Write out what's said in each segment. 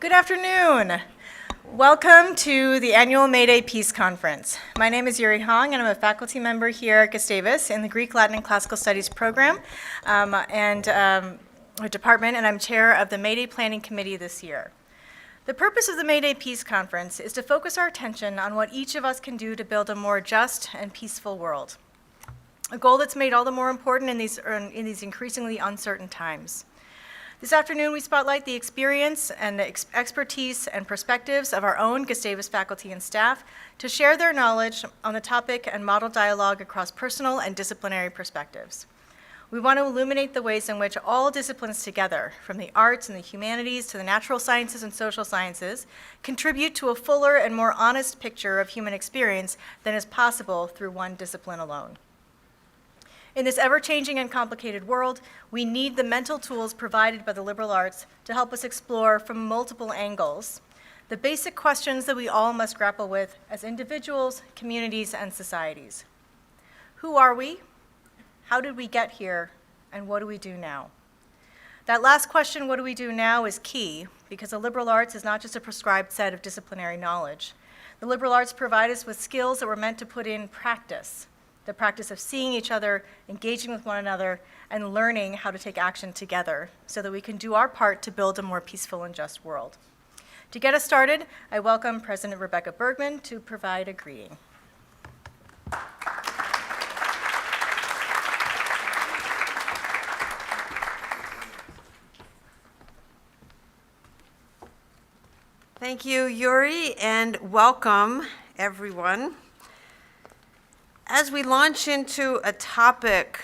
Good afternoon. Welcome to the annual MAYDAY Peace Conference. My name is Yuri Hong, and I'm a faculty member here at Gustavus in the Greek, Latin, and Classical Studies program department, and I'm chair of the MAYDAY Planning Committee this year. The purpose of the MAYDAY Peace Conference is to focus our attention on what each of us can do to build a more just and peaceful world, a goal that's made all the more important in these increasingly uncertain times. This afternoon, we spotlight the experience and expertise and perspectives of our own Gustavus faculty and staff to share their knowledge on the topic and model dialogue across personal and disciplinary perspectives. We want to illuminate the ways in which all disciplines together, from the arts and the humanities to the natural sciences and social sciences, contribute to a fuller and more honest picture of human experience than is possible through one discipline alone. In this ever-changing and complicated world, we need the mental tools provided by the liberal arts to help us explore from multiple angles the basic questions that we all must grapple with as individuals, communities, and societies. Who are we? How did we get here? And what do we do now? That last question, what do we do now, is key because the liberal arts is not just a prescribed set of disciplinary knowledge. The liberal arts provide us with skills that we're meant to put in practice. The practice of seeing each other, engaging with one another, and learning how to take action together so that we can do our part to build a more peaceful and just world. To get us started, I welcome President Rebecca Bergman to provide a greeting. Thank you, Yuri, and welcome, everyone. As we launch into a topic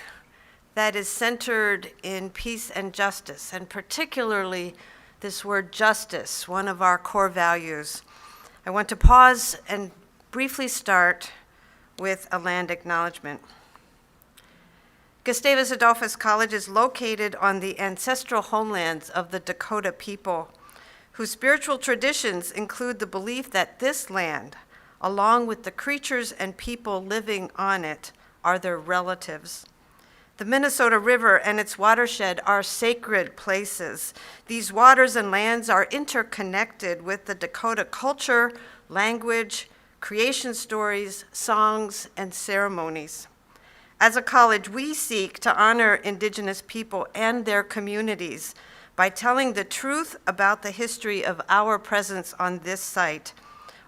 that is centered in peace and justice, and particularly this word justice, one of our core values, I want to pause and briefly start with a land acknowledgement. Gustavus Adolphus College is located on the ancestral homelands of the Dakota people, whose spiritual traditions include the belief that this land, along with the creatures and people living on it, are their relatives. The Minnesota River and its watershed are sacred places. These waters and lands are interconnected with the Dakota culture, language, creation stories, songs, and ceremonies. As a college, we seek to honor Indigenous people and their communities by telling the truth about the history of our presence on this site.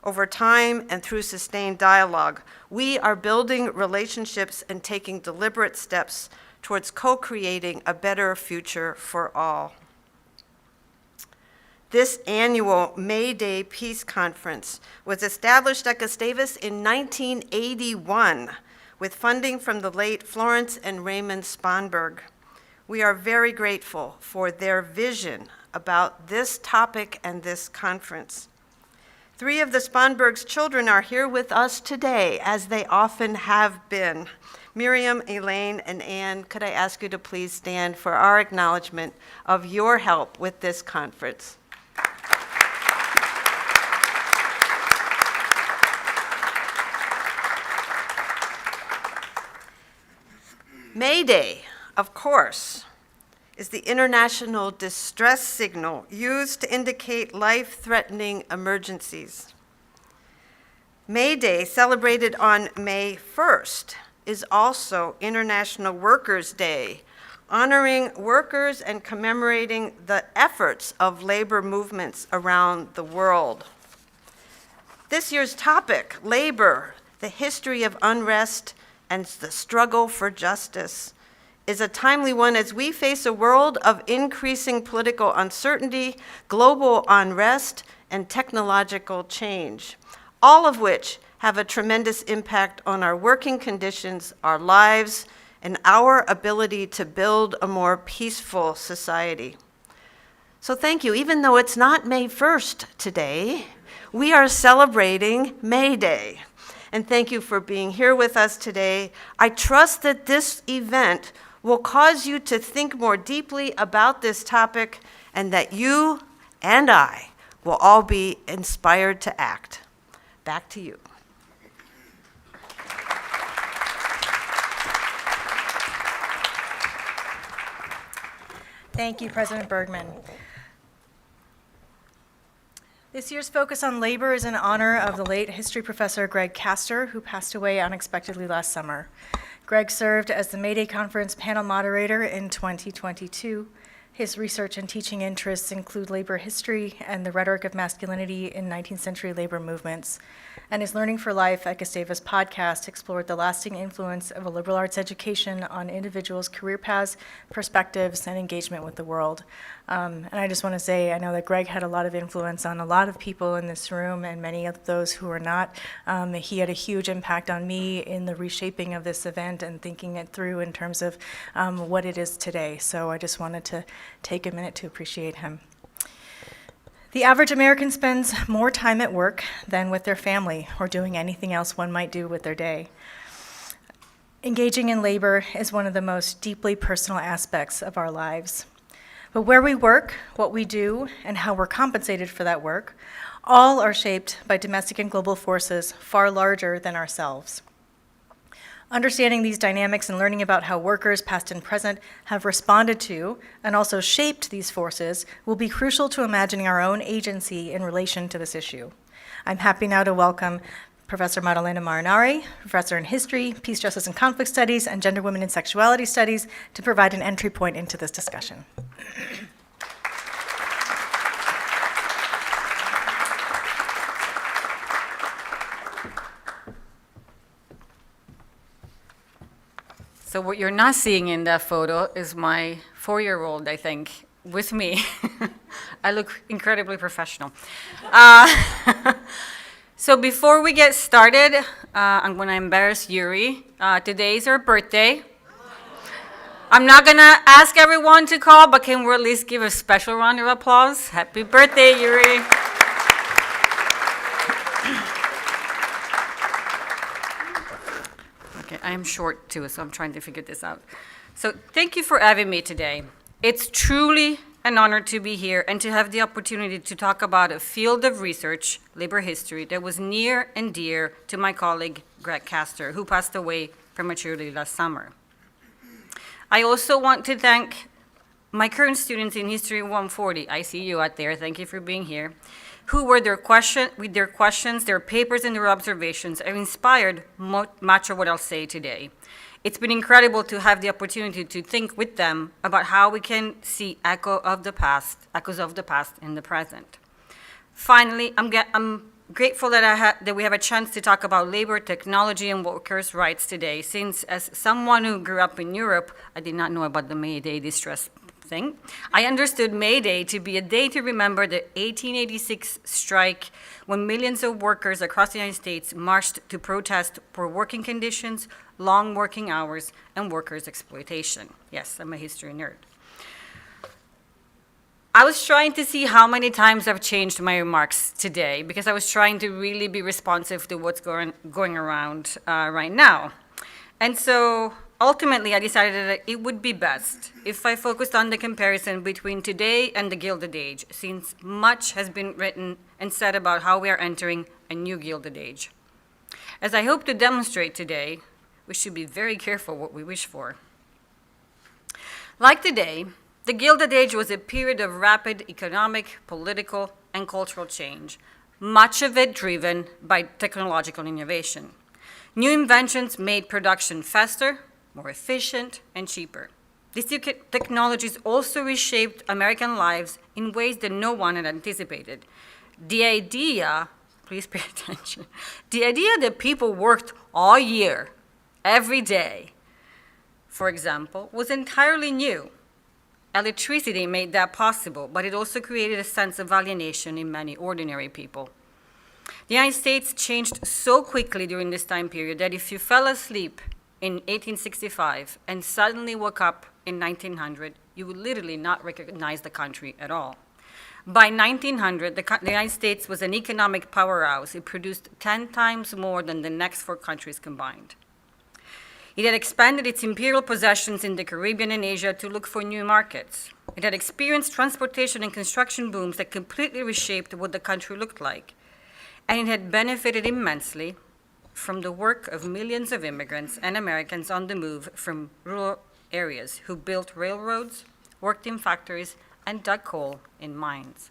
Over time and through sustained dialogue, we are building relationships and taking deliberate steps towards co-creating a better future for all. This annual MAYDAY Peace Conference was established at Gustavus in 1981 with funding from the late Florence and Raymond Sponberg. We are very grateful for their vision about this topic and this conference. 3 of the Sponberg's children are here with us today, as they often have been. Miriam, Elaine, and Anne, could I ask you to please stand for our acknowledgement of your help with this conference? MAYDAY, of course, is the international distress signal used to indicate life-threatening emergencies. MAYDAY, celebrated on May 1st, is also International Workers' Day, honoring workers and commemorating the efforts of labor movements around the world. This year's topic, labor, the history of unrest and the struggle for justice, is a timely one as we face a world of increasing political uncertainty, global unrest, and technological change, all of which have a tremendous impact on our working conditions, our lives, and our ability to build a more peaceful society. So thank you. Even though it's not May 1st today, we are celebrating MAYDAY. And thank you for being here with us today. I trust that this event will cause you to think more deeply about this topic and that you and I will all be inspired to act. Back to you. Thank you, President Bergman. This year's focus on labor is in honor of the late history professor Greg Kaster, who passed away unexpectedly last summer. Greg served as the MAYDAY Conference panel moderator in 2022. His research and teaching interests include labor history and the rhetoric of masculinity in 19th century labor movements. And his Learning for Life at Gustavus podcast explored the lasting influence of a liberal arts education on individuals' career paths, perspectives, and engagement with the world. And I just want to say, I know that Greg had a lot of influence on a lot of people in this room and many of those who are not. He had a huge impact on me in the reshaping of this event and thinking it through in terms of what it is today. So I just wanted to take a minute to appreciate him. The average American spends more time at work than with their family or doing anything else one might do with their day. Engaging in labor is one of the most deeply personal aspects of our lives. But where we work, what we do, and how we're compensated for that work, all are shaped by domestic and global forces far larger than ourselves. Understanding these dynamics and learning about how workers, past and present, have responded to and also shaped these forces will be crucial to imagining our own agency in relation to this issue. I'm happy now to welcome Professor Maddalena Marinari, professor in history, peace, justice, and conflict studies, and gender, women, and sexuality studies, to provide an entry point into this discussion. So what you're not seeing in that photo is my 4-year-old, I think, with me. I look incredibly professional. So before we get started, I'm going to embarrass Yuri. Today is her birthday. I'm not going to ask everyone to call, but can we at least give a special round of applause? Happy birthday, Yuri. Okay, I am short too, so I'm trying to figure this out. So thank you for having me today. It's truly an honor to be here and to have the opportunity to talk about a field of research, labor history, that was near and dear to my colleague, Greg Kaster, who passed away prematurely last summer. I also want to thank my current students in History 140, I see you out there, thank you for being here, who were with their questions, their papers, and their observations have inspired much of what I'll say today. It's been incredible to have the opportunity to think with them about how we can see echoes of the past in the present. Finally, I'm grateful that we have a chance to talk about labor, technology, and workers' rights today, since as someone who grew up in Europe, I did not know about the May-Day distress thing. I understood May Day to be a day to remember the 1886 strike when millions of workers across the United States marched to protest for working conditions, long working hours, and workers' exploitation. Yes, I'm a history nerd. I was trying to see how many times I've changed my remarks today because I was trying to really be responsive to what's going around right now. And so ultimately, I decided that it would be best if I focused on the comparison between today and the Gilded Age, since much has been written and said about how we are entering a new Gilded Age. As I hope to demonstrate today, we should be very careful what we wish for. Like today, the Gilded Age was a period of rapid economic, political, and cultural change, much of it driven by technological innovation. New inventions made production faster, more efficient, and cheaper. These technologies also reshaped American lives in ways that no one had anticipated. The idea, please pay attention, the idea that people worked all year, every day, for example, was entirely new. Electricity made that possible, but it also created a sense of alienation in many ordinary people. The United States changed so quickly during this time period that if you fell asleep in 1865 and suddenly woke up in 1900, you would literally not recognize the country at all. By 1900, the United States was an economic powerhouse. It produced 10 times more than the next 4 countries combined. It had expanded its imperial possessions in the Caribbean and Asia to look for new markets. It had experienced transportation and construction booms that completely reshaped what the country looked like. And it had benefited immensely from the work of millions of immigrants and Americans on the move from rural areas who built railroads, worked in factories, and dug coal in mines.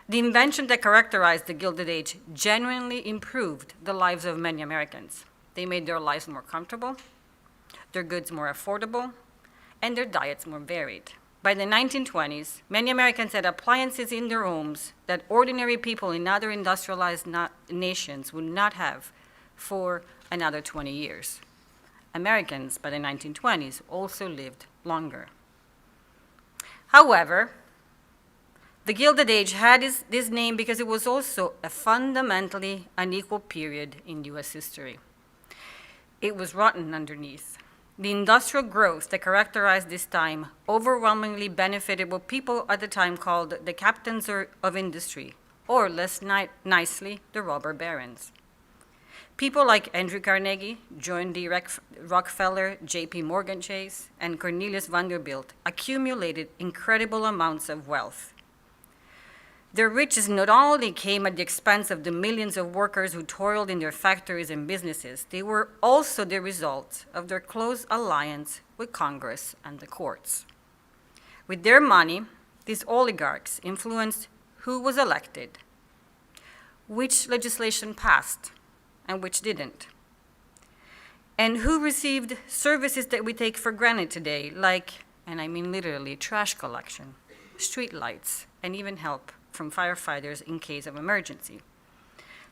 The invention that characterized the Gilded Age genuinely improved the lives of many Americans. They made their lives more comfortable, their goods more affordable, and their diets more varied. By the 1920s, many Americans had appliances in their homes that ordinary people in other industrialized nations would not have for another 20 years. Americans by the 1920s also lived longer. However, the Gilded Age had this name because it was also a fundamentally unequal period in US history. It was rotten underneath. The industrial growth that characterized this time overwhelmingly benefited what people at the time called the captains of industry, or less nicely, the robber barons. People like Andrew Carnegie, John D. Rockefeller, J.P. Morgan Chase, and Cornelius Vanderbilt accumulated incredible amounts of wealth. Their riches not only came at the expense of the millions of workers who toiled in their factories and businesses, they were also the result of their close alliance with Congress and the courts. With their money, these oligarchs influenced who was elected, which legislation passed, and which didn't, and who received services that we take for granted today, like, and I mean literally, trash collection, street lights, and even help from firefighters in case of emergency.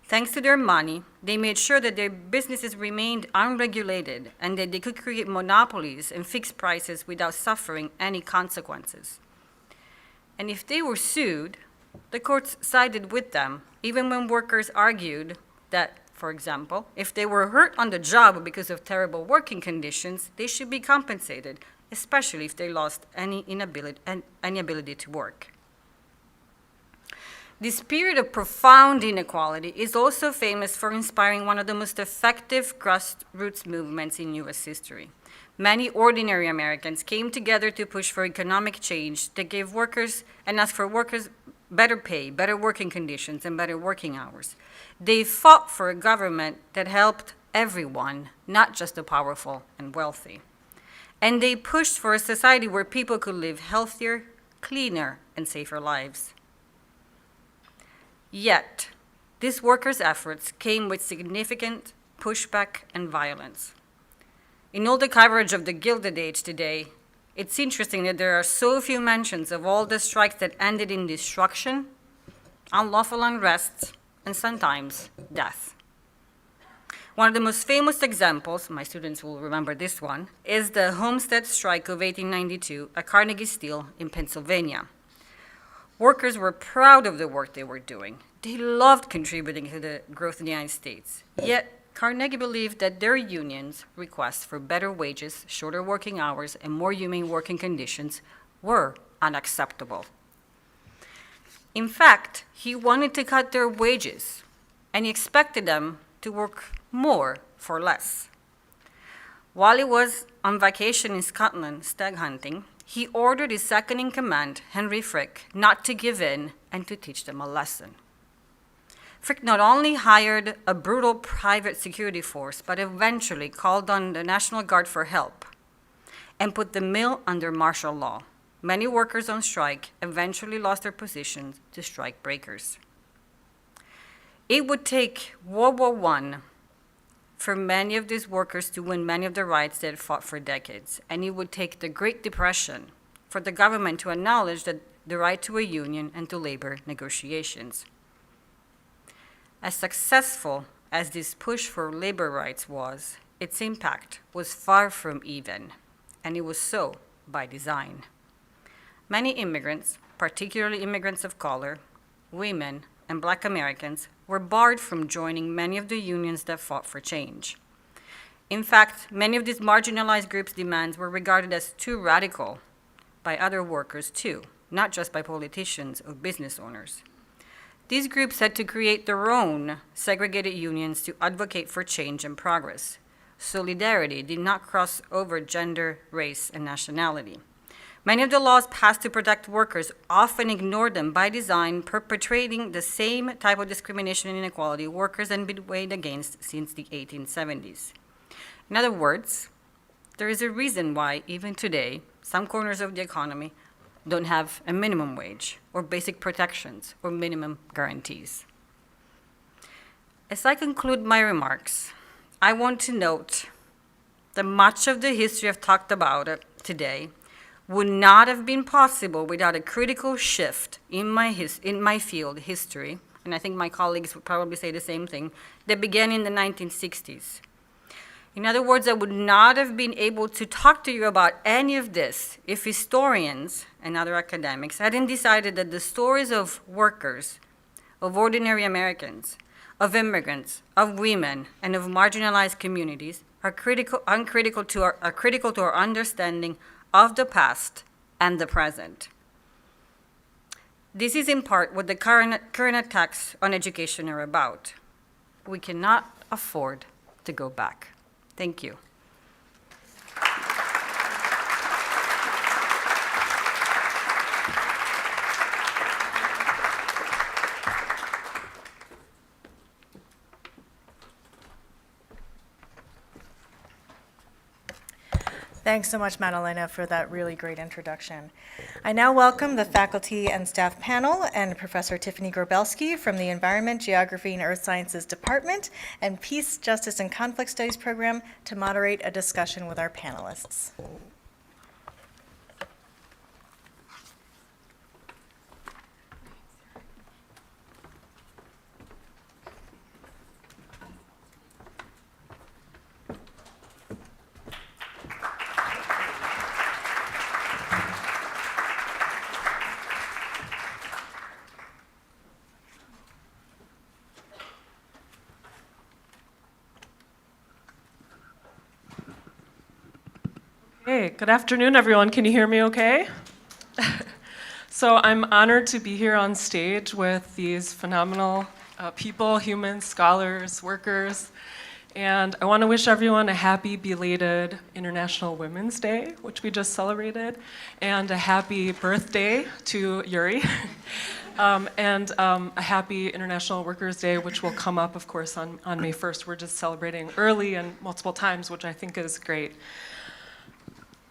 Thanks to their money, they made sure that their businesses remained unregulated and that they could create monopolies and fix prices without suffering any consequences. And if they were sued, the courts sided with them, even when workers argued that, for example, if they were hurt on the job because of terrible working conditions, they should be compensated, especially if they lost any ability to work. This period of profound inequality is also famous for inspiring one of the most effective grassroots movements in US history. Many ordinary Americans came together to push for economic change that gave workers and asked for workers better pay, better working conditions, and better working hours. They fought for a government that helped everyone, not just the powerful and wealthy. And they pushed for a society where people could live healthier, cleaner, and safer lives. Yet, these workers' efforts came with significant pushback and violence. In all the coverage of the Gilded Age today, it's interesting that there are so few mentions of all the strikes that ended in destruction, unlawful unrest, and sometimes death. One of the most famous examples, my students will remember this one, is the Homestead Strike of 1892 at Carnegie Steel in Pennsylvania. Workers were proud of the work they were doing. They loved contributing to the growth of the United States. Yet, Carnegie believed that their union's requests for better wages, shorter working hours, and more humane working conditions were unacceptable. In fact, he wanted to cut their wages, and he expected them to work more for less. While he was on vacation in Scotland stag hunting, he ordered his second-in-command, Henry Frick, not to give in and to teach them a lesson. Frick not only hired a brutal private security force, but eventually called on the National Guard for help and put the mill under martial law. Many workers on strike eventually lost their positions to strike breakers. It would take World War I for many of these workers to win many of the rights they had fought for decades, and it would take the Great Depression for the government to acknowledge the right to a union and to labor negotiations. As successful as this push for labor rights was, its impact was far from even, and it was so by design. Many immigrants, particularly immigrants of color, women, and Black Americans, were barred from joining many of the unions that fought for change. In fact, many of these marginalized groups' demands were regarded as too radical by other workers too, not just by politicians or business owners. These groups had to create their own segregated unions to advocate for change and progress. Solidarity did not cross over gender, race, and nationality. Many of the laws passed to protect workers often ignored them by design, perpetrating the same type of discrimination and inequality workers had been weighed against since the 1870s. In other words, there is a reason why, even today, some corners of the economy don't have a minimum wage, or basic protections, or minimum guarantees. As I conclude my remarks, I want to note that much of the history I've talked about today would not have been possible without a critical shift in my field, history, and I think my colleagues would probably say the same thing, that began in the 1960s. In other words, I would not have been able to talk to you about any of this if historians and other academics hadn't decided that the stories of workers, of ordinary Americans, of immigrants, of women, and of marginalized communities are critical to our understanding of the past and the present. This is in part what the current attacks on education are about. We cannot afford to go back. Thank you. Thanks so much, Madalena, for that really great introduction. I now welcome the faculty and staff panel and Professor Tiffany Grabelski from the Environment, Geography, and Earth Sciences Department and Peace, Justice, and Conflict Studies program to moderate a discussion with our panelists. Hey, good afternoon, everyone. Can you hear me okay? So I'm honored to be here on stage with these phenomenal people, humans, scholars, workers, and I want to wish everyone a happy belated International Women's Day, which we just celebrated, and a happy birthday to Yuri, and a happy International Workers' Day, which will come up, of course, on May 1st. We're just celebrating early and multiple times, which I think is great.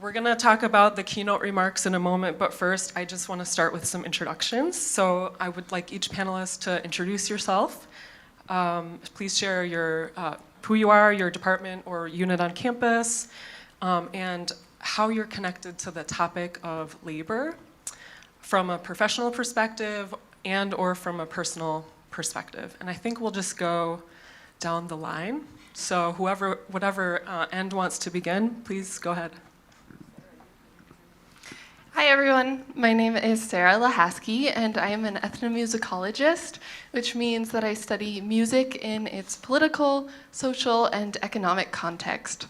We're going to talk about the keynote remarks in a moment, but first I just want to start with some introductions. So I would like each panelist to introduce yourself. Please share your who you are, your department or unit on campus, and how you're connected to the topic of labor from a professional perspective and or from a personal perspective. And I think we'll just go down the line. So whatever end wants to begin, please go ahead. Hi everyone, my name is Sarah Lahaski and I am an ethnomusicologist, which means that I study music in its political, social, and economic context.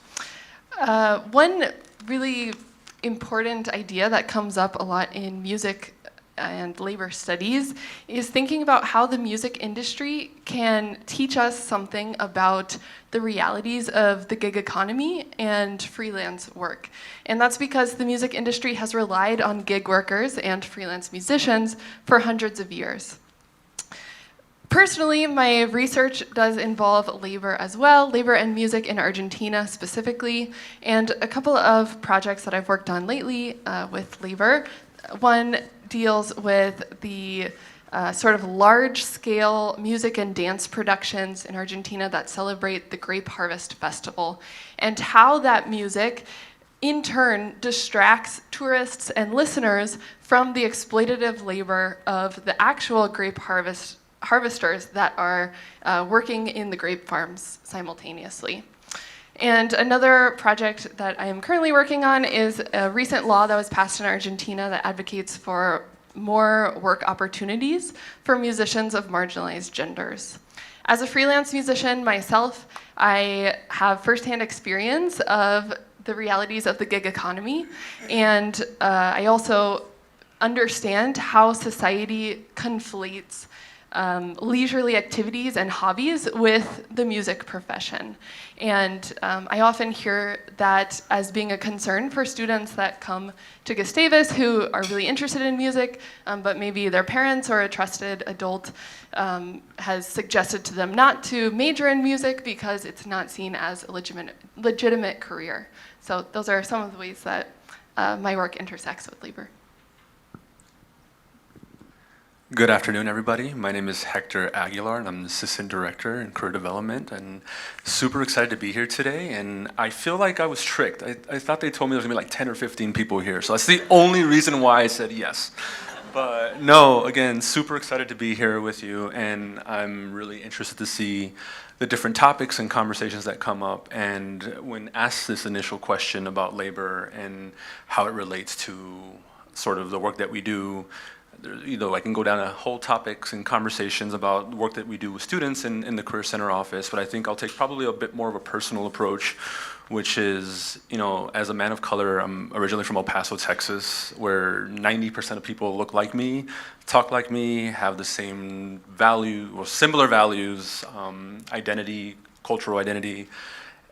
One really important idea that comes up a lot in music and labor studies is thinking about how the music industry can teach us something about the realities of the gig economy and freelance work. And that's because the music industry has relied on gig workers and freelance musicians for hundreds of years. Personally, my research does involve labor as well, labor and music in Argentina specifically, and a couple of projects that I've worked on lately with labor. One deals with the sort of large-scale music and dance productions in Argentina that celebrate the Grape Harvest Festival, and how that music, in turn, distracts tourists and listeners from the exploitative labor of the actual grape harvesters that are working in the grape farms simultaneously. And another project that I am currently working on is a recent law that was passed in Argentina that advocates for more work opportunities for musicians of marginalized genders. As a freelance musician myself, I have firsthand experience of the realities of the gig economy, and I also understand how society conflates leisurely activities and hobbies with the music profession. And I often hear that as being a concern for students that come to Gustavus who are really interested in music, but maybe their parents or a trusted adult has suggested to them not to major in music because it's not seen as a legitimate career. So those are some of the ways that my work intersects with labor. Good afternoon, everybody. My name is Hector Aguilar, and I'm the Assistant Director in Career Development, and super excited to be here today. And I feel like I was tricked. I thought they told me there was gonna be like 10 or 15 people here, so that's the only reason why I said yes. But no, again, super excited to be here with you, and I'm really interested to see the different topics and conversations that come up. And when asked this initial question about labor and how it relates to sort of the work that we do, I can go down a whole topics and conversations about the work that we do with students in the Career Center office, but I think I'll take probably a bit more of a personal approach, which is, as a man of color, I'm originally from El Paso, Texas, where 90% of people look like me, talk like me, have the same value or similar values, identity, cultural identity,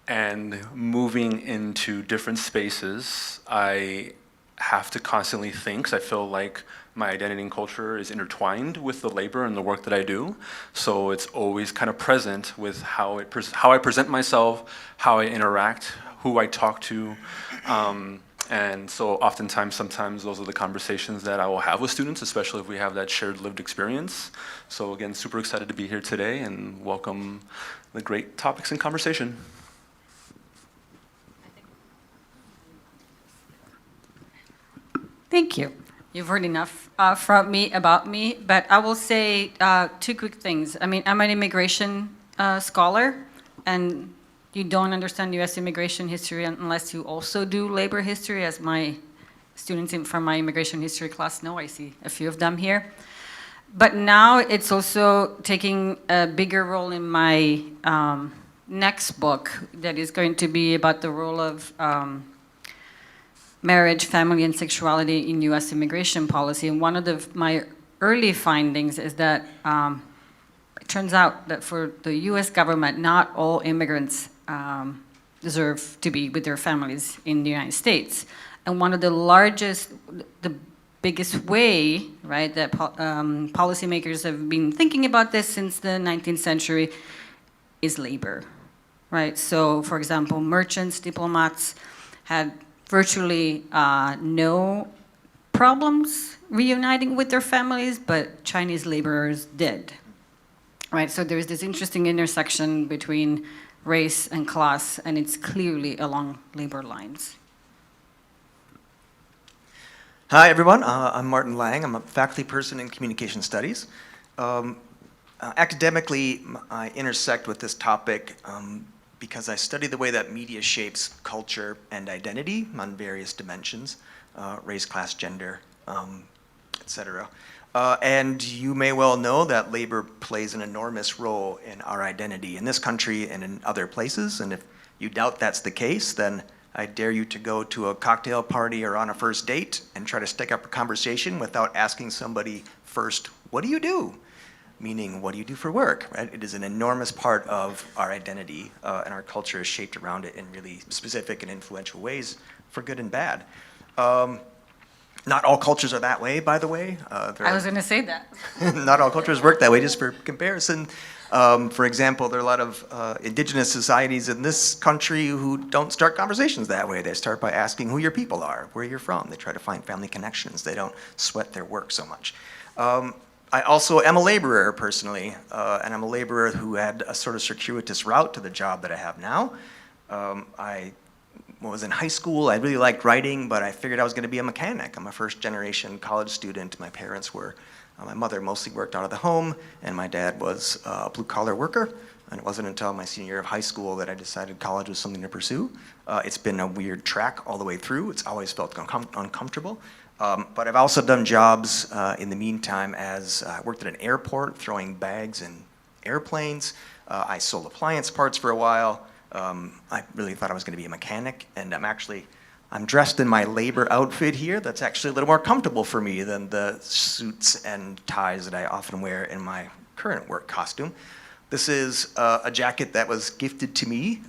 and moving into different spaces, I have to constantly think, 'cause I feel like my identity and culture is intertwined with the labor and the work that I do. So it's always kind of present with how I present myself, how I interact, who I talk to. And so sometimes those are the conversations that I will have with students, especially if we have that shared lived experience. So again, super excited to be here today and welcome the great topics and conversation. Thank you. You've heard enough from me about me, but I will say two quick things. I mean, I'm an immigration scholar, and you don't understand U.S. immigration history unless you also do labor history, as my students from my immigration history class know. I see a few of them here. But now it's also taking a bigger role in my next book that is going to be about the role of marriage, family, and sexuality in U.S. immigration policy. And one of my early findings is that it turns out that for the U.S. government, not all immigrants deserve to be with their families in the United States. And one of the biggest way, right, that policymakers have been thinking about this since the 19th century is labor, right? So, for example, merchants, diplomats had virtually no problems reuniting with their families, but Chinese laborers did, right? So there's this interesting intersection between race and class, and it's clearly along labor lines. Hi, everyone. I'm Martin Lang. I'm a faculty person in communication studies. Academically, I intersect with this topic because I study the way that media shapes culture and identity on various dimensions, race, class, gender, etc. And you may well know that labor plays an enormous role in our identity in this country and in other places. And if you doubt that's the case, then I dare you to go to a cocktail party or on a first date and try to strike up a conversation without asking somebody first, what do you do? Meaning, what do you do for work, right? It is an enormous part of our identity, and our culture is shaped around it in really specific and influential ways, for good and bad. Not all cultures are that way, by the way. I was going to say that. Not all cultures work that way, just for comparison. For example, there are a lot of indigenous societies in this country who don't start conversations that way. They start by asking who your people are, where you're from. They try to find family connections. They don't sweat their work so much. I also am a laborer personally, and I'm a laborer who had a sort of circuitous route to the job that I have now. I was in high school, I really liked writing, but I figured I was going to be a mechanic. I'm a first generation college student. My parents were, my mother mostly worked out of the home, and my dad was a blue collar worker. And it wasn't until my senior year of high school that I decided college was something to pursue. It's been a weird track all the way through. It's always felt uncomfortable. But I've also done jobs in the meantime as I worked at an airport throwing bags in airplanes. I sold appliance parts for a while. I really thought I was going to be a mechanic, and I'm dressed in my labor outfit here. That's actually a little more comfortable for me than the suits and ties that I often wear in my current work costume. This is a jacket that was gifted to me.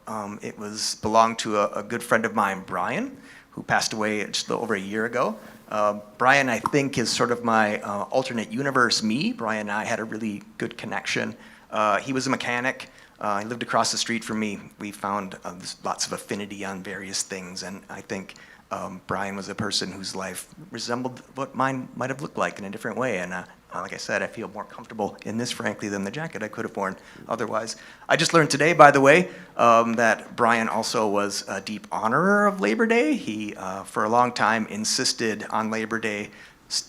It belonged to a good friend of mine, Brian, who passed away just over a year ago. Brian, I think, is sort of my alternate universe me. Brian and I had a really good connection. He was a mechanic. He lived across the street from me. We found lots of affinity on various things, and I think Brian was a person whose life resembled what mine might have looked like in a different way, and Like I said, I feel more comfortable in this, frankly, than the jacket I could have worn otherwise. I just learned today, by the way, that Brian also was a deep honorer of Labor Day. He, for a long time, insisted on Labor Day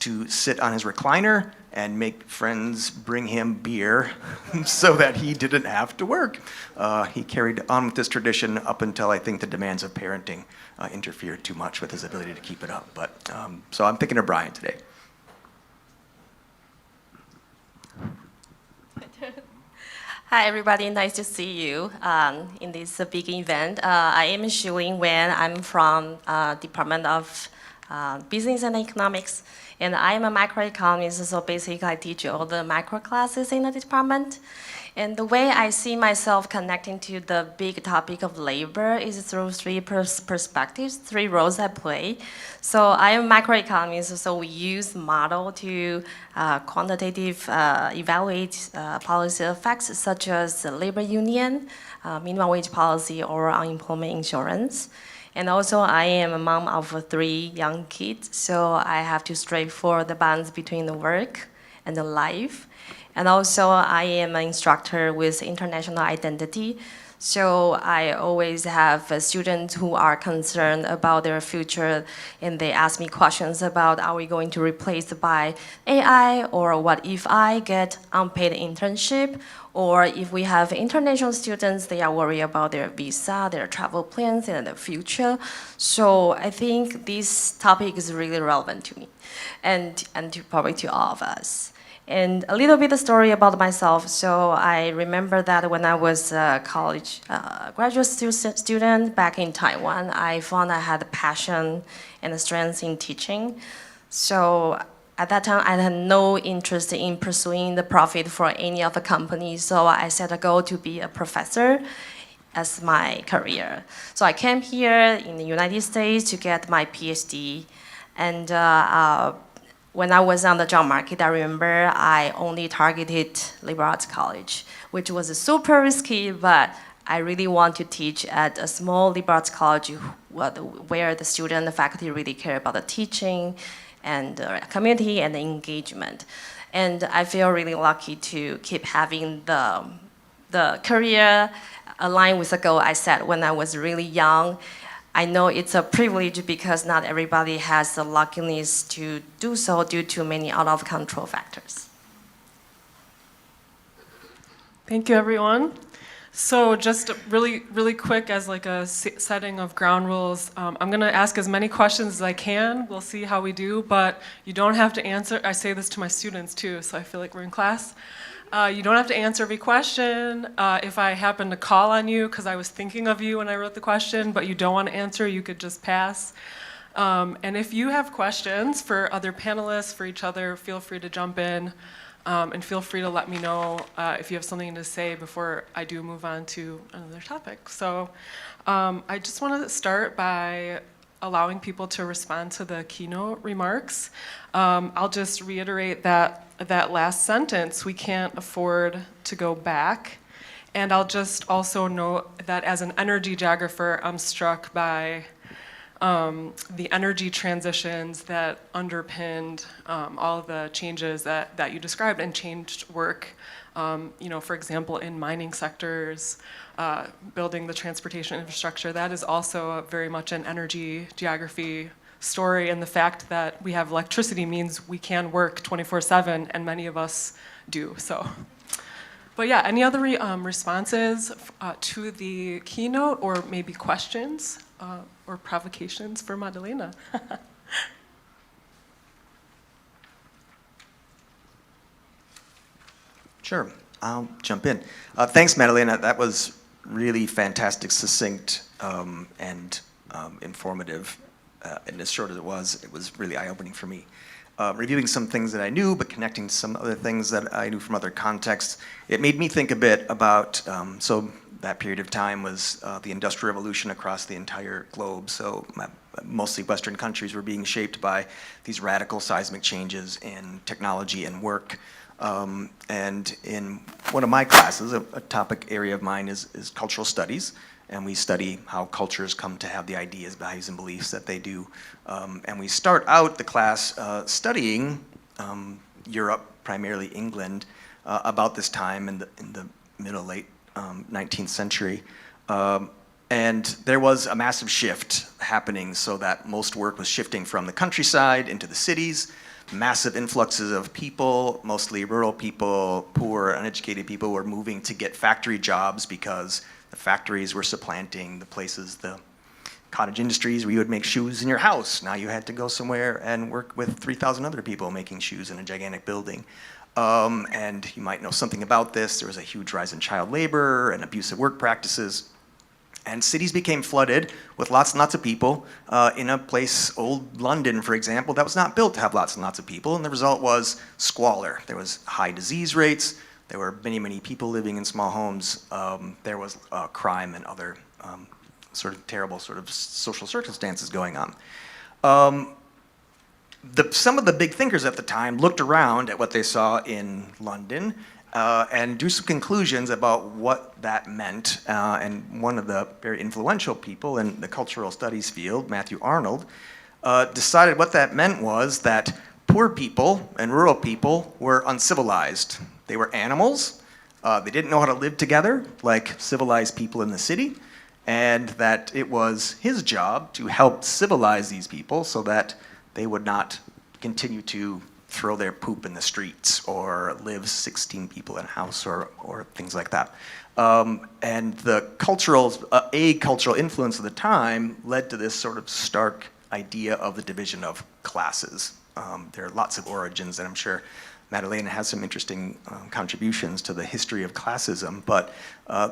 to sit on his recliner and make friends bring him beer so that he didn't have to work. He carried on with this tradition up until I think the demands of parenting interfered too much with his ability to keep it up. But so I'm thinking of Brian today. Hi, everybody. Nice to see you in this big event. I am Shu Wen. I'm from Department of Business and Economics, and I am a macroeconomist, so basically I teach all the macro classes in the department. And the way I see myself connecting to the big topic of labor is through three perspectives, three roles I play. So I am a macroeconomist, so we use model to quantitative evaluate policy effects such as the labor union, minimum wage policy, or unemployment insurance. And also, I am a mom of 3 young kids, so I have to strive for the balance between the work and the life. And also, I am an instructor with international identity, so I always have students who are concerned about their future, and they ask me questions about, are we going to replace by AI, or what if I get unpaid internship, or if we have international students, they are worried about their visa, their travel plans, and the future. So I think this topic is really relevant to me, and to probably to all of us. And a little bit of story about myself. So I remember that when I was a college graduate student back in Taiwan, I found I had a passion and a strength in teaching. So at that time, I had no interest in pursuing the profit for any of the companies. So I set a goal to be a professor as my career. So I came here in the United States to get my PhD. And when I was on the job market, I remember I only targeted liberal arts college, which was super risky, but I really want to teach at a small liberal arts college where the student and the faculty really care about the teaching and the community and the engagement. And I feel really lucky to keep having the career aligned with the goal I set when I was really young. I know it's a privilege because not everybody has the luckiness to do so due to many out of control factors. Thank you, everyone. So just really, really quick as like a setting of ground rules, I'm gonna ask as many questions as I can. We'll see how we do, but you don't have to answer. I say this to my students too, so I feel like we're in class. You don't have to answer every question. If I happen to call on you because I was thinking of you when I wrote the question, but you don't want to answer, you could just pass. And if you have questions for other panelists, for each other, feel free to jump in. And feel free to let me know if you have something to say before I do move on to another topic. So I just want to start by allowing people to respond to the keynote remarks. I'll just reiterate that last sentence, we can't afford to go back. And I'll just also note that as an energy geographer, I'm struck by the energy transitions that underpinned all of the changes that you described and changed work. For example, in mining sectors, building the transportation infrastructure, that is also very much an energy geography story, and the fact that we have electricity means we can work 24/7, and many of us do. So, but yeah, any other responses to the keynote, or maybe questions or provocations for Madalena? Sure, I'll jump in. Thanks, Madalena. That was really fantastic, succinct, and informative. And as short as it was really eye-opening for me. Reviewing some things that I knew, but connecting to some other things that I knew from other contexts, it made me think a bit about, so that period of time was the Industrial Revolution across the entire globe. So mostly Western countries were being shaped by these radical seismic changes in technology and work. And in one of my classes, a topic area of mine is cultural studies. And we study how cultures come to have the ideas, values, and beliefs that they do. And we start out the class studying Europe, primarily England, about this time in the middle, late 19th century. And there was a massive shift happening so that most work was shifting from the countryside into the cities. Massive influxes of people, mostly rural people, poor, uneducated people were moving to get factory jobs because the factories were supplanting the places, the cottage industries where you would make shoes in your house. Now you had to go somewhere and work with 3,000 other people making shoes in a gigantic building. And you might know something about this. There was a huge rise in child labor and abusive work practices. And cities became flooded with lots and lots of people. In a place, old London, for example, that was not built to have lots and lots of people, and the result was squalor. There was high disease rates, there were many, many people living in small homes, there was crime and other sort of terrible sort of social circumstances going on. Some of the big thinkers at the time looked around at what they saw in London and drew some conclusions about what that meant. And one of the very influential people in the cultural studies field, Matthew Arnold, decided what that meant was that poor people and rural people were uncivilized. They were animals. They didn't know how to live together like civilized people in the city, and that it was his job to help civilize these people so that they would not continue to throw their poop in the streets or live 16 people in a house or things like that. And the cultural influence of the time led to this sort of stark idea of the division of classes. There are lots of origins, and I'm sure Madalena has some interesting contributions to the history of classism, but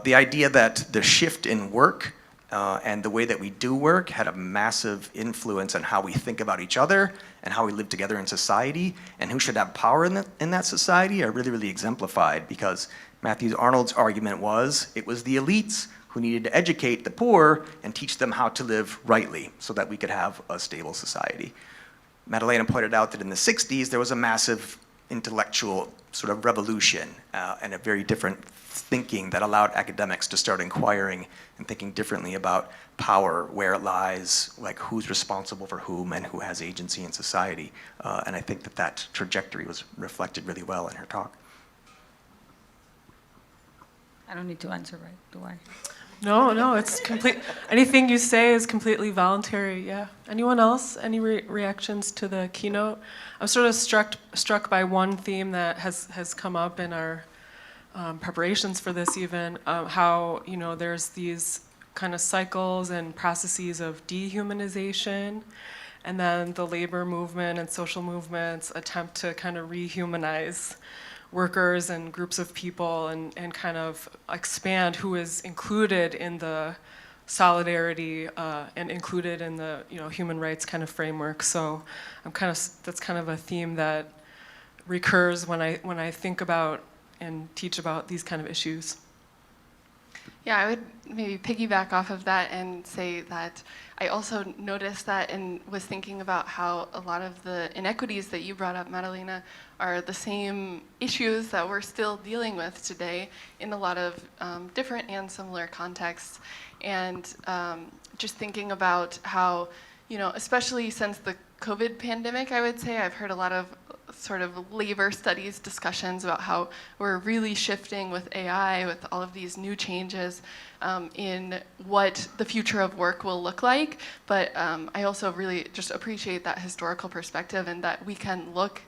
the idea that the shift in work and the way that we do work had a massive influence on how we think about each other and how we live together in society, and who should have power in that society are really, really exemplified, because Matthew Arnold's argument was it was the elites who needed to educate the poor and teach them how to live rightly so that we could have a stable society. Madalena pointed out that in the 60s there was a massive intellectual sort of revolution and a very different thinking that allowed academics to start inquiring and thinking differently about power, where it lies, like who's responsible for whom and who has agency in society. And I think that trajectory was reflected really well in her talk. I don't need to answer, right? Do I? No, it's complete. Anything you say is completely voluntary. Yeah. Anyone else? Any reactions to the keynote? I'm sort of struck by one theme that has come up in our preparations for this. Even how there's these kind of cycles and processes of dehumanization, and then the labor movement and social movements attempt to kind of rehumanize workers and groups of people and kind of expand who is included in the solidarity and included in the human rights kind of framework. So that's kind of a theme that recurs when I think about and teach about these kind of issues. Yeah, I would maybe piggyback off of that and say that I also noticed that and was thinking about how a lot of the inequities that you brought up, Madalena, are the same issues that we're still dealing with today in a lot of different and similar contexts. And just thinking about how, especially since the COVID pandemic, I would say, I've heard a lot of sort of labor studies discussions about how we're really shifting with AI, with all of these new changes in what the future of work will look like. But I also really just appreciate that historical perspective and that we can look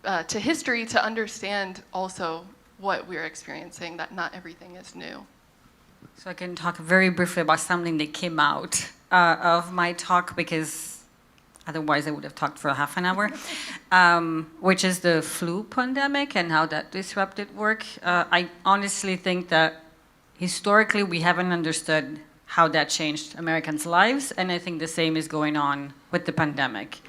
to history to understand also what we're experiencing, that not everything is new. So I can talk very briefly about something that came out of my talk, because otherwise I would have talked for half an hour, which is the flu pandemic and how that disrupted work. I honestly think that historically we haven't understood how that changed Americans' lives, and I think the same is going on with the pandemic.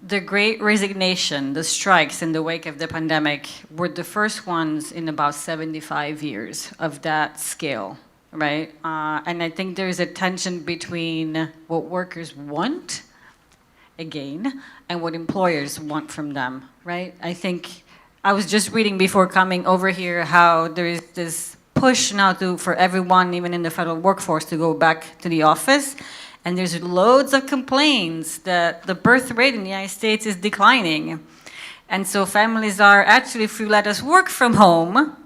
The Great Resignation, the strikes in the wake of the pandemic, were the first ones in about 75 years of that scale. Right, and I think there's a tension between what workers want, again, and what employers want from them, right? I think I was just reading before coming over here how there is this push now for everyone, even in the federal workforce, to go back to the office, And there's loads of complaints that the birth rate in the United States is declining. And so families are actually, if you let us work from home,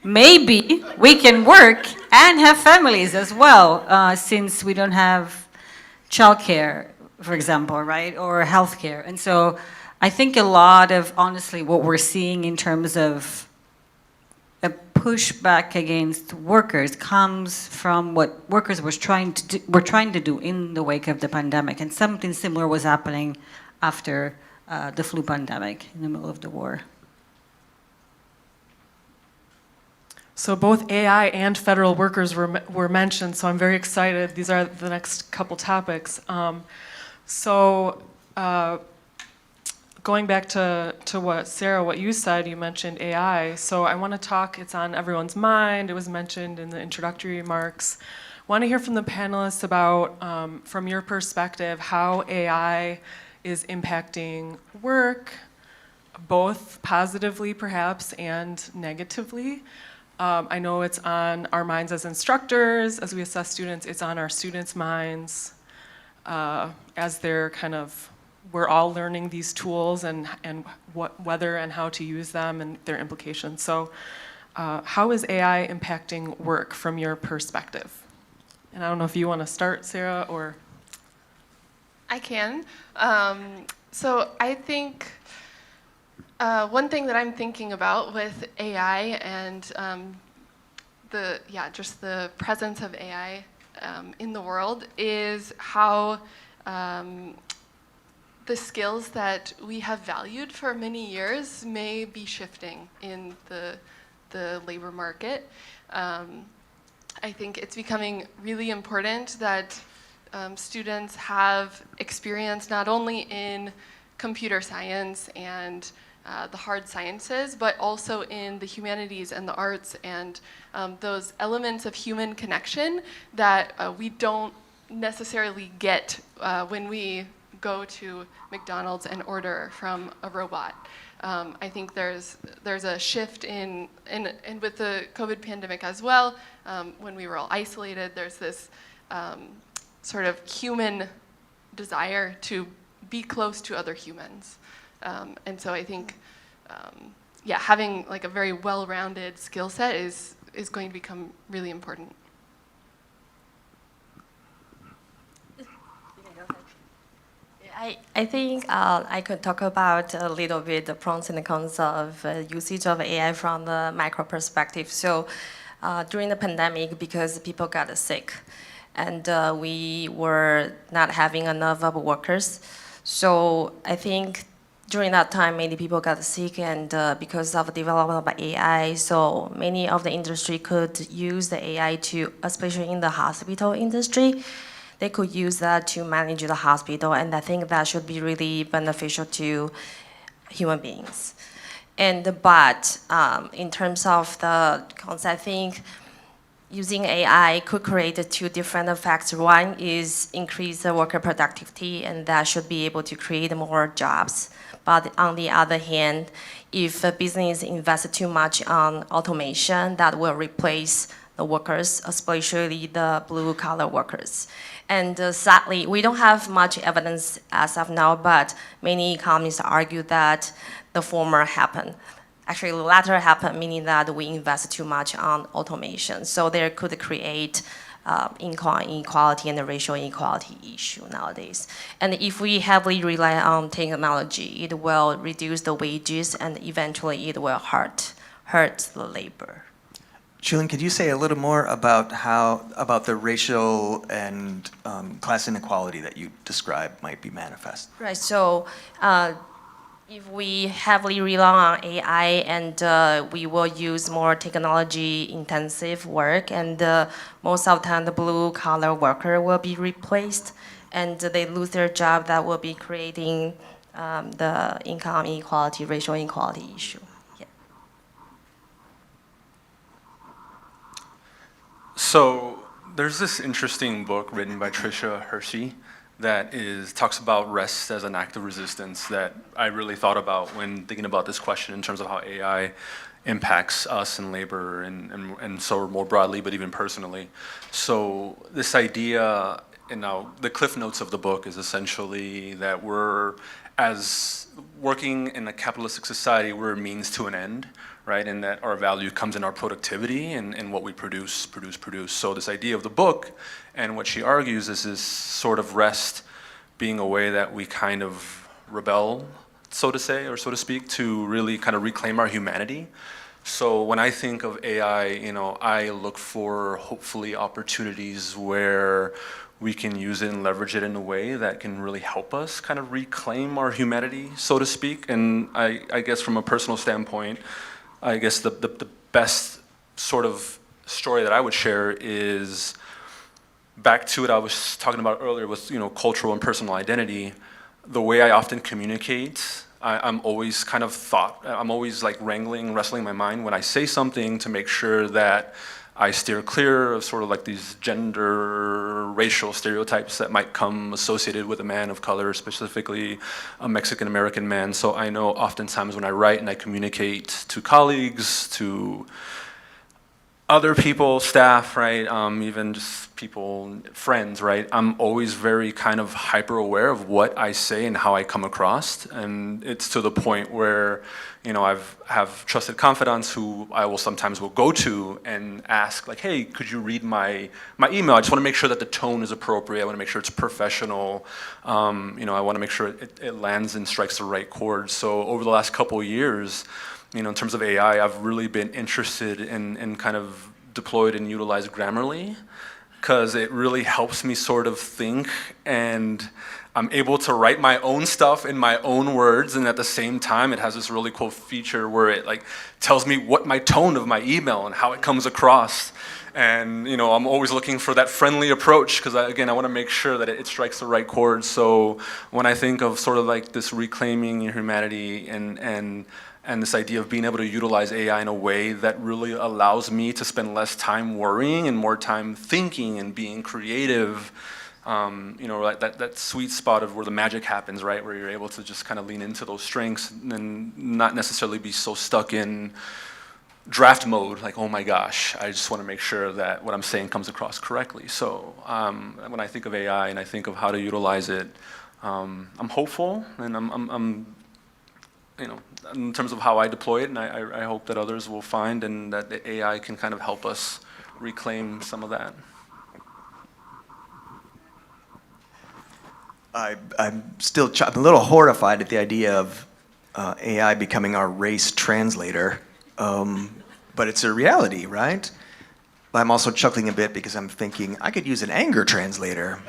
maybe we can work and have families as well, since we don't have childcare, for example, right, or healthcare. And so I think a lot of, honestly, what we're seeing in terms of a pushback against workers comes from what workers were trying to do in the wake of the pandemic. And something similar was happening after the flu pandemic in the middle of the war. So both AI and federal workers were mentioned, so I'm very excited. These are the next couple topics. Going back to what, Sarah, what you said, you mentioned AI. So I want to talk, it's on everyone's mind. It was mentioned in the introductory remarks. I want to hear from the panelists about, from your perspective, how AI is impacting work, both positively perhaps and negatively. I know it's on our minds as instructors, as we assess students, it's on our students' minds as they're we're all learning these tools and whether and how to use them and their implications. So how is AI impacting work from your perspective? And I don't know if you want to start, Sarah, or... I can. So I think one thing that I'm thinking about with AI and just the presence of AI in the world is how the skills that we have valued for many years may be shifting in the labor market. I think it's becoming really important that students have experience not only in computer science and the hard sciences, but also in the humanities and the arts and those elements of human connection that we don't necessarily get when we go to McDonald's and order from a robot. I think there's a shift in with the COVID pandemic as well, when we were all isolated, there's this sort of human desire to be close to other humans. And so I think, having like a very well-rounded skill set is going to become really important. I think I could talk about a little bit the pros and cons of usage of AI from the macro perspective. So during the pandemic, because people got sick and we were not having enough of workers, so I think during that time, many people got sick, and because of the development of AI, so many of the industry could use the AI to, especially in the hospital industry, they could use that to manage the hospital, and I think that should be really beneficial to human beings. But in terms of the cons, I think using AI could create two different effects. One is increase the worker productivity, and that should be able to create more jobs. But on the other hand, if a business invests too much on automation, that will replace the workers, especially the blue-collar workers. And sadly, we don't have much evidence as of now, but many economists argue that the former happened. Actually, the latter happened, meaning that we invest too much on automation. So there could create income inequality and the racial inequality issue nowadays. And if we heavily rely on technology, it will reduce the wages and eventually it will hurt the labor. Julian, could you say a little more about about the racial and class inequality that you described might be manifest? Right, so if we heavily rely on AI and we will use more technology-intensive work, and most of the time the blue-collar worker will be replaced, and they lose their job, that will be creating the income inequality, racial inequality issue. Yeah. So there's this interesting book written by Tricia Hershey that talks about rest as an act of resistance that I really thought about when thinking about this question in terms of how AI impacts us in labor and so more broadly, but even personally. So this idea the cliff notes of the book is essentially that we're, as working in a capitalistic society, we're a means to an end, right? And that our value comes in our productivity and what we produce. So this idea of the book and what she argues is this sort of rest being a way that we kind of rebel, so to say, or so to speak, to really kind of reclaim our humanity. So when I think of AI, I look for hopefully opportunities where we can use it and leverage it in a way that can really help us kind of reclaim our humanity, so to speak. And I guess from a personal standpoint, I guess the best sort of story that I would share is back to what I was talking about earlier with cultural and personal identity. The way I often communicate, I'm always I'm always like wrestling my mind when I say something to make sure that I steer clear of sort of like these gender, racial stereotypes that might come associated with a man of color, specifically a Mexican American man. So I know oftentimes when I write and I communicate to colleagues, to other people, staff, right, even just people, friends, right, I'm always very kind of hyper aware of what I say and how I come across. And it's to the point where, I've have trusted confidants who I will sometimes go to and ask, like, hey, could you read my email? I just want to make sure that the tone is appropriate. I want to make sure it's professional. I want to make sure it lands and strikes the right chord. So over the last couple of years, in terms of AI, I've really been interested in kind of deployed and utilized Grammarly, because it really helps me sort of think, and I'm able to write my own stuff in my own words, and at the same time it has this really cool feature where it like tells me what my tone of my email and how it comes across. And I'm always looking for that friendly approach, because I want to make sure that it strikes the right chord. So when I think of sort of like this reclaiming your humanity and this idea of being able to utilize AI in a way that really allows me to spend less time worrying and more time thinking and being creative, like that sweet spot of where the magic happens, right? Where you're able to just kind of lean into those strengths and not necessarily be so stuck in draft mode, like, oh my gosh, I just want to make sure that what I'm saying comes across correctly. So when I think of AI and I think of how to utilize it, I'm hopeful, and I'm in terms of how I deploy it, and I hope that others will find and that the AI can kind of help us reclaim some of that. I'm still I'm a little horrified at the idea of AI becoming our race translator, but it's a reality, right? But I'm also chuckling a bit because I'm thinking I could use an anger translator.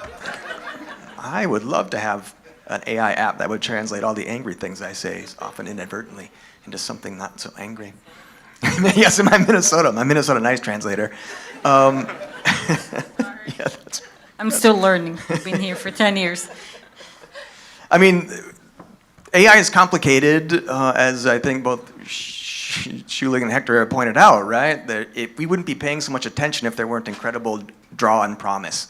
I would love to have an AI app that would translate all the angry things I say, often inadvertently, into something not so angry. Yes, in my Minnesota Nice translator. Yeah, I'm still learning. I've been here for 10 years. I mean, AI is complicated, as I think both Schulig and Hector have pointed out, right? That we wouldn't be paying so much attention if there weren't incredible draw and promise.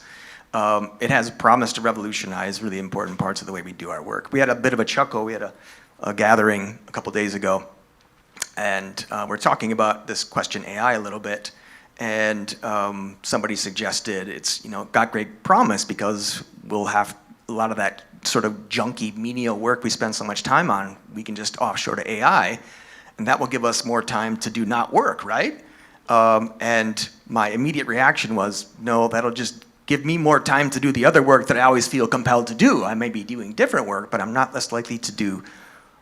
It has promise to revolutionize really important parts of the way we do our work. We had a bit of a chuckle. We had a gathering a couple days ago, and we're talking about this question AI a little bit, and somebody suggested it's got great promise because we'll have a lot of that sort of junky menial work we spend so much time on, we can just offshore to AI, and that will give us more time to do not work, right? And my immediate reaction was, no, that'll just give me more time to do the other work that I always feel compelled to do. I may be doing different work, but I'm not less likely to do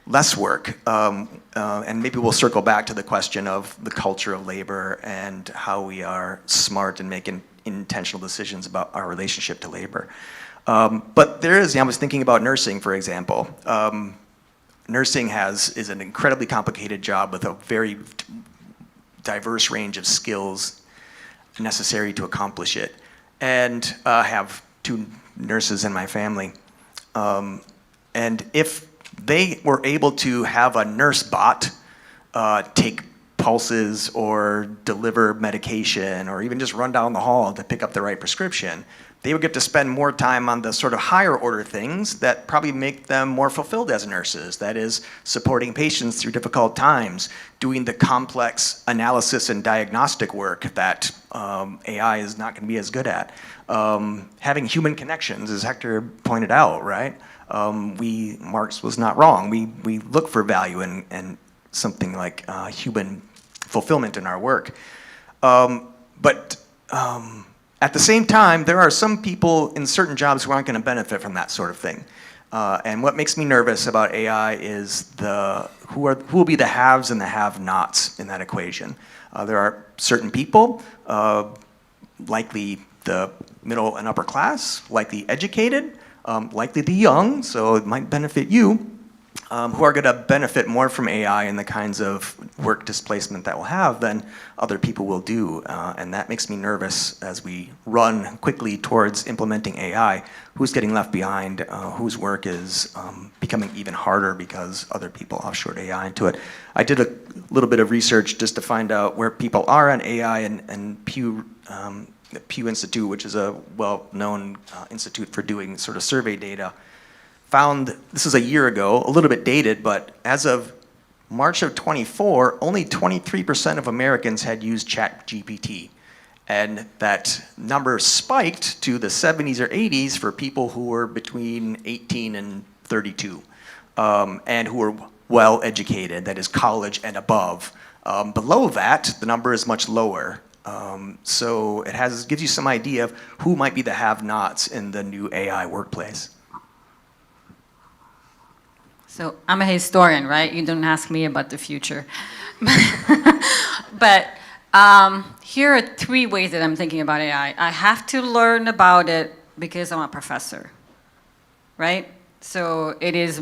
less work. And maybe we'll circle back to the question of the culture of labor and how we are smart in making intentional decisions about our relationship to labor. But there is, I was thinking about nursing, for example. Nursing is an incredibly complicated job with a very diverse range of skills necessary to accomplish it. And I have 2 nurses in my family. And if they were able to have a nurse bot take pulses or deliver medication or even just run down the hall to pick up the right prescription. They would get to spend more time on the sort of higher order things that probably make them more fulfilled as nurses. That is, supporting patients through difficult times, doing the complex analysis and diagnostic work that AI is not going to be as good at. Having human connections, as Hector pointed out, right? Marx was not wrong. We look for value in something like human fulfillment in our work. But at the same time, there are some people in certain jobs who aren't going to benefit from that sort of thing. And what makes me nervous about AI is who will be the haves and the have-nots in that equation. There are certain people, likely the middle and upper class, likely educated, likely the young, so it might benefit you, who are going to benefit more from AI and the kinds of work displacement that we'll have than other people will do. And that makes me nervous as we run quickly towards implementing AI. Who's getting left behind? Whose work is becoming even harder because other people offshored AI into it? I did a little bit of research just to find out where people are on AI, and Pew, the Pew Institute, which is a well-known institute for doing sort of survey data, found, this is a year ago, a little bit dated, but as of March of 24, only 23% of Americans had used ChatGPT. And that number spiked to the 70s or 80s for people who were between 18 and 32, and who were well educated, that is college and above. Below that, the number is much lower. So it gives you some idea of who might be the have-nots in the new AI workplace. So I'm a historian, right? You don't ask me about the future. But here are 3 ways that I'm thinking about AI. I have to learn about it because I'm a professor, right? So it is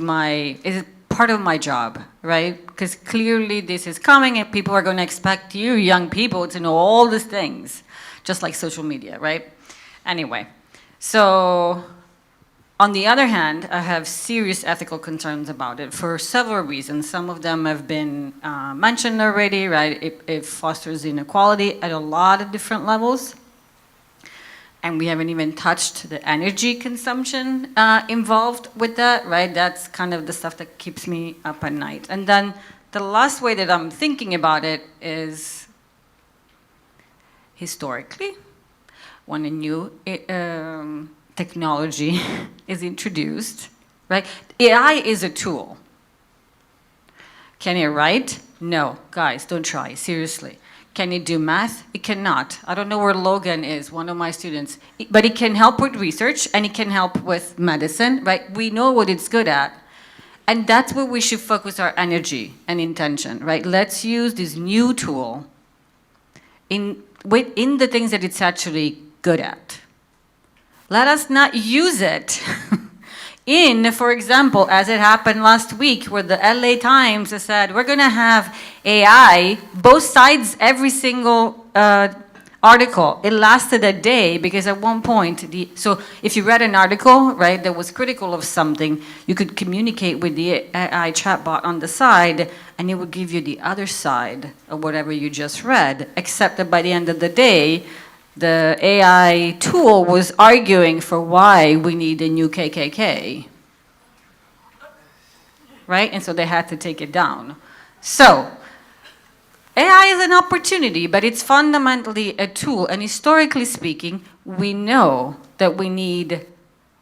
part of my job, right? Because clearly this is coming and people are going to expect you, young people, to know all these things, just like social media, right? Anyway, so on the other hand, I have serious ethical concerns about it for several reasons. Some of them have been mentioned already, right? It fosters inequality at a lot of different levels. And we haven't even touched the energy consumption involved with that, right? That's kind of the stuff that keeps me up at night. And then the last way that I'm thinking about it is historically, when a new technology is introduced, right? AI is a tool. Can it write? No. Guys, don't try, seriously. Can it do math? It cannot. I don't know where Logan is, one of my students. But it can help with research and it can help with medicine, right? We know what it's good at. And that's where we should focus our energy and intention, right? Let's use this new tool in the things that it's actually good at. Let us not use it for example, as it happened last week, where the LA Times said, we're going to have AI, both sides, every single article. It lasted a day because at one point, so if you read an article, right, that was critical of something, you could communicate with the AI chatbot on the side, and it would give you the other side of whatever you just read, except that by the end of the day, the AI tool was arguing for why we need a new KKK, right? And so they had to take it down. So AI is an opportunity, but it's fundamentally a tool. And historically speaking, we know that we need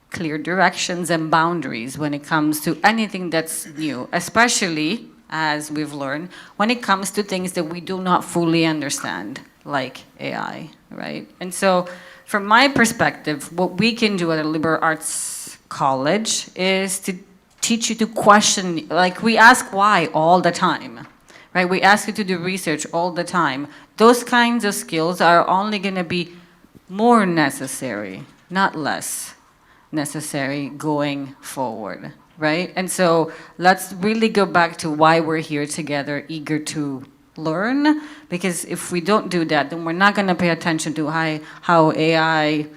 clear directions and boundaries when it comes to anything that's new, especially, as we've learned, when it comes to things that we do not fully understand, like AI, right? And so from my perspective, what we can do at a liberal arts college is to teach you to question, like we ask why all the time, right? We ask you to do research all the time. Those kinds of skills are only gonna be more necessary, not less necessary going forward, right? And so let's really go back to why we're here together, eager to learn, because if we don't do that, then we're not going to pay attention to how AI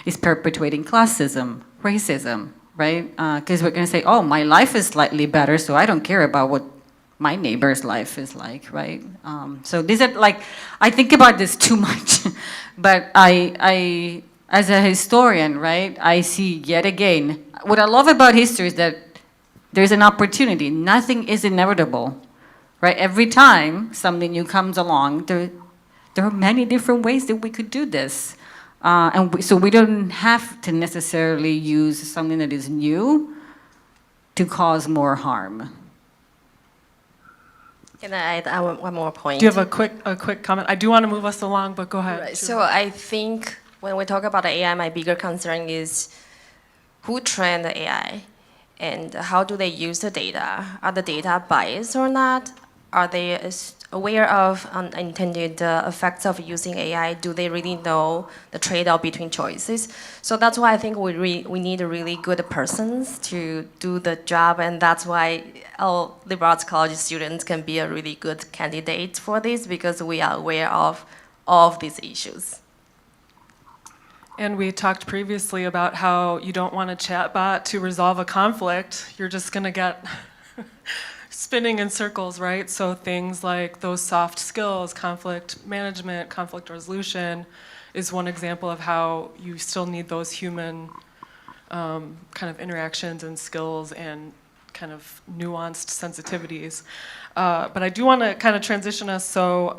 is perpetuating classism, racism, right? Because we're going to say, oh, my life is slightly better, so I don't care about what my neighbor's life is like, right? So these are like, I think about this too much, but I, as a historian, right, I see yet again, what I love about history is that there's an opportunity. Nothing is inevitable, right? Every time something new comes along, there are many different ways that we could do this. So we don't have to necessarily use something that is new to cause more harm. Can I add one more point? Do you have a quick comment? I do want to move us along, but go ahead. Right. So I think when we talk about the AI, my bigger concern is who trained the AI and how do they use the data? Are the data biased or not? Are they aware of unintended effects of using AI? Do they really know the trade-off between choices? So that's why I think we need really good persons to do the job, and that's why our liberal arts college students can be a really good candidate for this, because we are aware of all of these issues. And we talked previously about how you don't want a chatbot to resolve a conflict. You're just going to get spinning in circles, right? So things like those soft skills, conflict management, conflict resolution, is one example of how you still need those human kind of interactions and skills and kind of nuanced sensitivities. But I do want to kind of transition us. So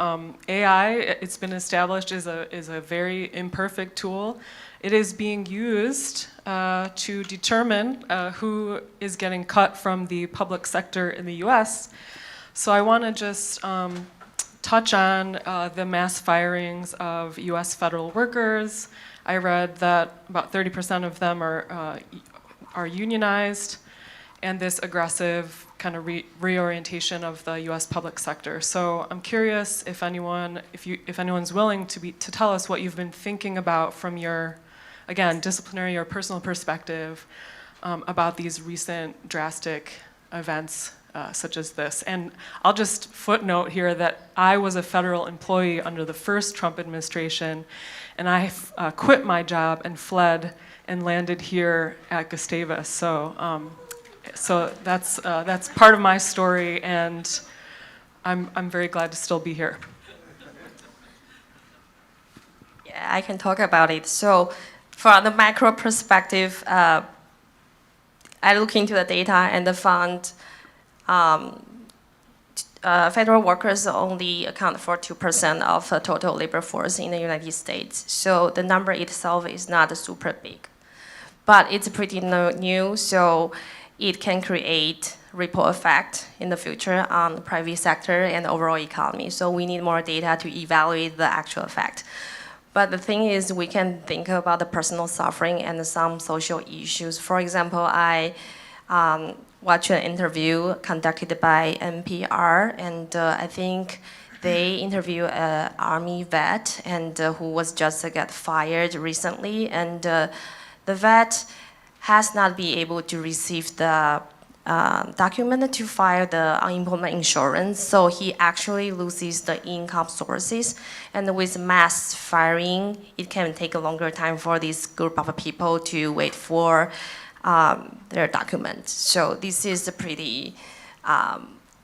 AI, it's been established, is a very imperfect tool. It is being used to determine who is getting cut from the public sector in the US. So I want to just touch on the mass firings of US federal workers. I read that about 30% of them are unionized, and this aggressive kind of reorientation of the U.S. public sector. So I'm curious if anyone's willing to tell us what you've been thinking about from your, again, disciplinary or personal perspective about these recent drastic events such as this. And I'll just footnote here that I was a federal employee under the first Trump administration, and I quit my job and fled and landed here at Gustavus. So that's part of my story, and I'm very glad to still be here. Yeah, I can talk about it. So from the macro perspective, I look into the data and found federal workers only account for 2% of the total labor force in the United States. So the number itself is not super big, but it's pretty new. So it can create ripple effect in the future on the private sector and the overall economy. So we need more data to evaluate the actual effect. But the thing is, we can think about the personal suffering and some social issues. For example, I watched an interview conducted by NPR, and I think they interviewed an Army vet and who was just got fired recently, and the vet has not been able to receive the document to file the unemployment insurance, so he actually loses the income sources. And with mass firing, it can take a longer time for this group of people to wait for their documents. So this is a pretty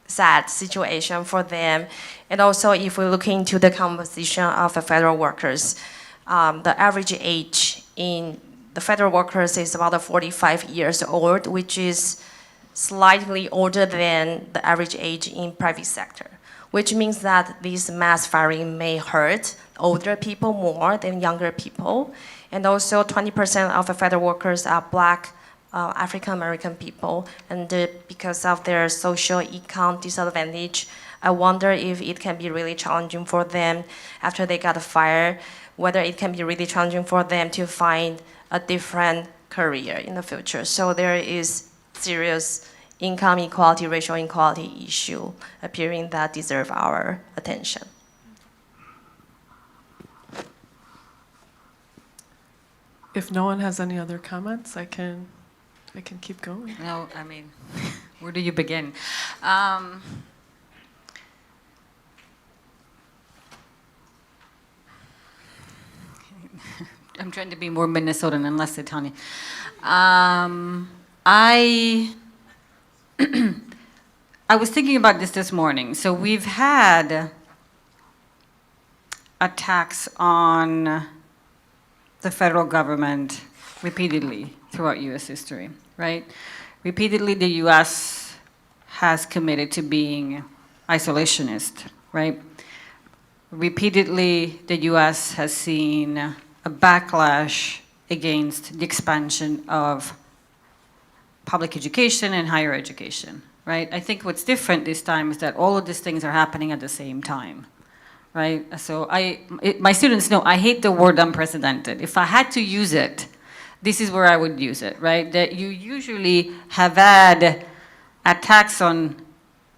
sad situation for them. And also, if we look into the composition of the federal workers, the average age in the federal workers is about 45 years old, which is slightly older than the average age in private sector, which means that this mass firing may hurt older people more than younger people. And also 20% of the federal workers are Black African American people, and because of their social econ disadvantage, I wonder if it can be really challenging for them after they got fired, whether it can be really challenging for them to find a different career in the future. So there is serious income inequality, racial inequality issue appearing that deserve our attention. If no one has any other comments, I can keep going. No, I mean, where do you begin? I'm trying to be more Minnesotan and less Italian. I was thinking about this morning. So we've had attacks on the federal government repeatedly throughout U.S. history, right? Repeatedly, the U.S. has committed to being isolationist, right? Repeatedly, the U.S. has seen a backlash against the expansion of public education and higher education, right? I think what's different this time is that all of these things are happening at the same time, right? So my students know I hate the word unprecedented. If I had to use it, this is where I would use it, right? That you usually have had attacks on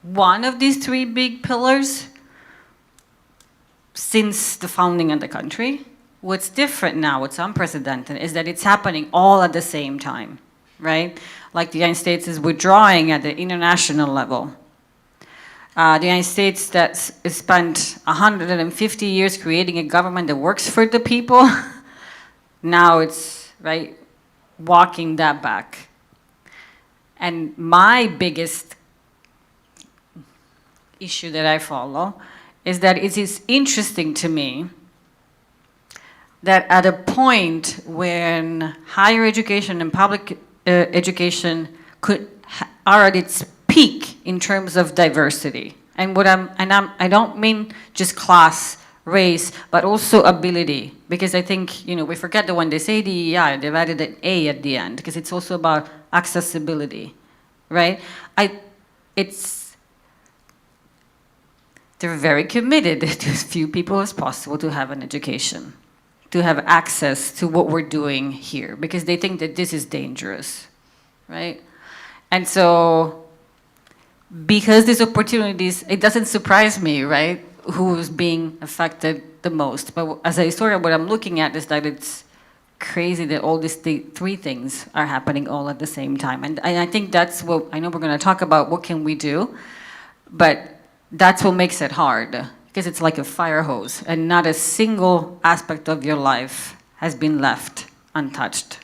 one of these three big pillars since the founding of the country. What's different now, what's unprecedented, is that it's happening all at the same time, right? Like the United States is withdrawing at the international level. The United States that spent 150 years creating a government that works for the people, now it's, right, walking that back. And my biggest issue that I follow is that it is interesting to me that at a point when higher education and public education are at its peak in terms of diversity, and I don't mean just class, race, but also ability, because I think, we forget that when they say DEI, they've added an A at the end, because it's also about accessibility, right? They're very committed to as few people as possible to have an education, to have access to what we're doing here, because they think that this is dangerous, right? And so, because these opportunities, it doesn't surprise me, right, who's being affected the most. But as a historian, what I'm looking at is that it's crazy that all these three things are happening all at the same time. And I think that's what, I know we're going to talk about what can we do, but that's what makes it hard, because it's like a fire hose, and not a single aspect of your life has been left untouched.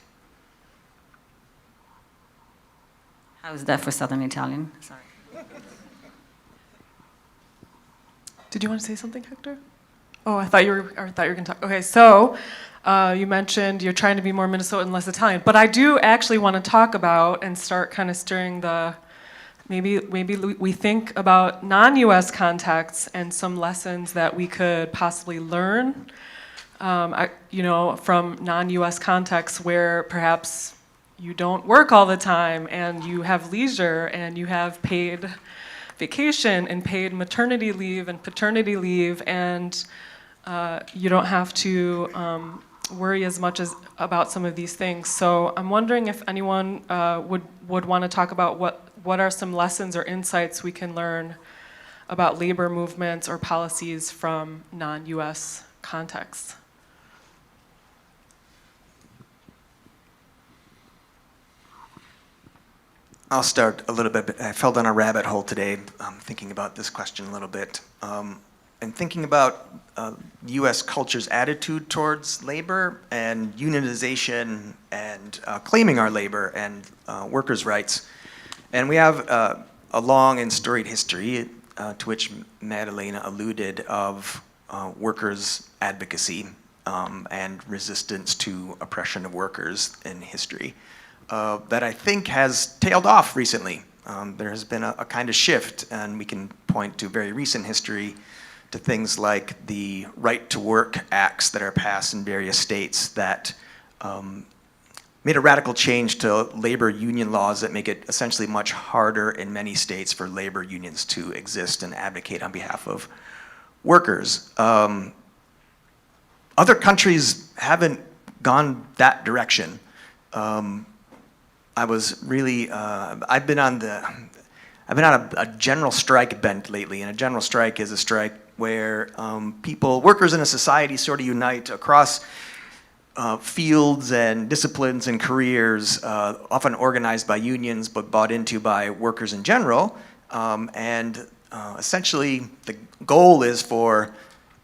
How's that for Southern Italian? Sorry. Did you want to say something, Hector? Oh, I thought you were going to talk. Okay, so you mentioned you're trying to be more Minnesotan, less Italian, but I do actually want to talk about and start kind of stirring the, maybe we think about non-U.S. contexts and some lessons that we could possibly learn, from non-U.S. contexts where perhaps you don't work all the time and you have leisure and you have paid vacation and paid maternity leave and paternity leave, and you don't have to worry as much about some of these things. So I'm wondering if anyone would want to talk about what are some lessons or insights we can learn about labor movements or policies from non-U.S. contexts. I'll start a little bit. I fell down a rabbit hole today thinking about this question a little bit. And thinking about U.S. culture's attitude towards labor and unionization and claiming our labor and workers' rights. And we have a long and storied history to which Madalena alluded of workers' advocacy and resistance to oppression of workers in history. That I think has tailed off recently. There has been a kind of shift, and we can point to very recent history to things like the right to work acts that are passed in various states that made a radical change to labor union laws that make it essentially much harder in many states for labor unions to exist and advocate on behalf of workers. Other countries haven't gone that direction. I was really, I've been on a general strike bent lately, and a general strike is a strike where workers in a society sort of unite across fields and disciplines and careers, often organized by unions but bought into by workers in general. Essentially, the goal is for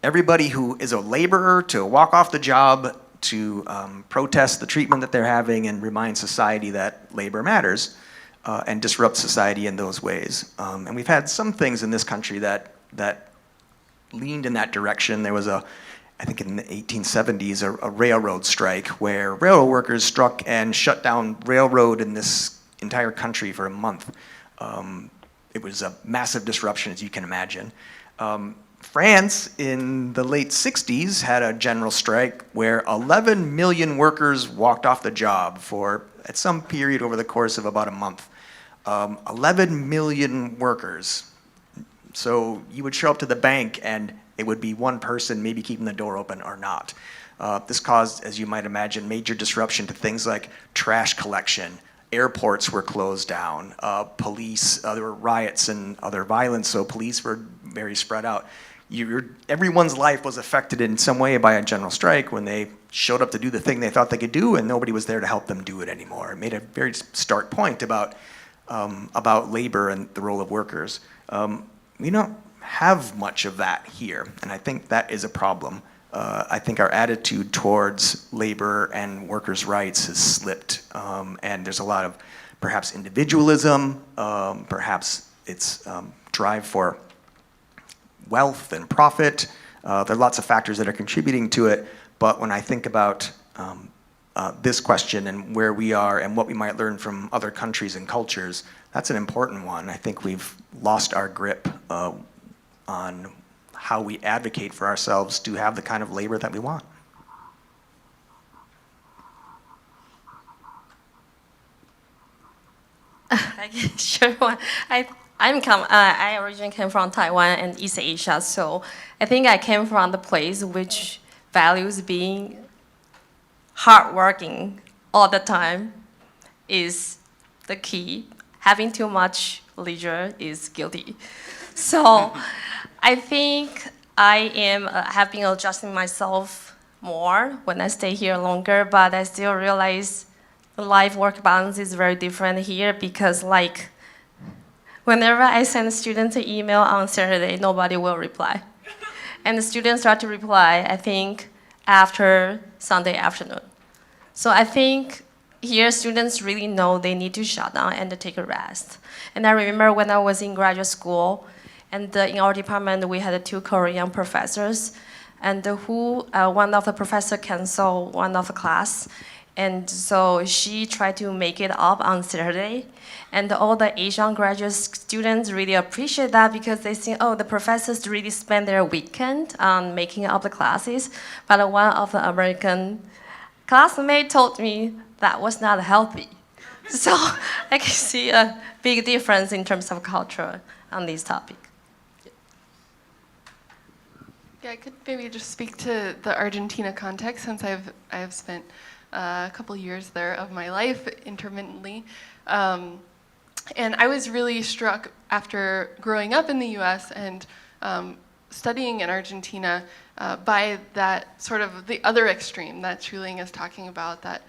everybody who is a laborer to walk off the job, to protest the treatment that they're having and remind society that labor matters. and disrupt society in those ways. And we've had some things in this country that leaned in that direction. There was I think in the 1870s, a railroad strike where railroad workers struck and shut down railroad in this entire country for a month. It was a massive disruption, as you can imagine. France, in the late 60s, had a general strike where 11 million workers walked off the job at some period over the course of about a month. 11 million workers. So you would show up to the bank and it would be one person maybe keeping the door open or not. This caused, as you might imagine, major disruption to things like trash collection. Airports were closed down. Police, there were riots and other violence, so police were very spread out. Everyone's life was affected in some way by a general strike when they showed up to do the thing they thought they could do and nobody was there to help them do it anymore. It made a very stark point about labor and the role of workers. We don't have much of that here, and I think that is a problem. I think our attitude towards labor and workers' rights has slipped, and there's a lot of perhaps individualism, perhaps it's drive for wealth and profit. There are lots of factors that are contributing to it, but when I think about this question and where we are and what we might learn from other countries and cultures, that's an important one. I think we've lost our grip on how we advocate for ourselves to have the kind of labor that we want. Sure. I originally came from Taiwan and East Asia, so I think I came from the place which values being hardworking all the time is the key. Having too much leisure is guilty. So I think I have been adjusting myself more when I stay here longer, but I still realize the life-work balance is very different here because, like, whenever I send a student an email on Saturday, nobody will reply. And the students start to reply, I think, after Sunday afternoon. So I think here students really know they need to shut down and to take a rest. And I remember when I was in graduate school, and in our department, we had 2 Korean professors, and one of the professors canceled one of the class, and so she tried to make it up on Saturday, and all the Asian graduate students really appreciate that because they think, oh, the professors really spend their weekend on making up the classes, but one of the American classmates told me that was not healthy. So I can see a big difference in terms of culture on this topic. Yeah, I could maybe just speak to the Argentina context since I have spent a couple years there of my life intermittently. And I was really struck after growing up in the US and studying in Argentina by that sort of the other extreme that Chuling is talking about, that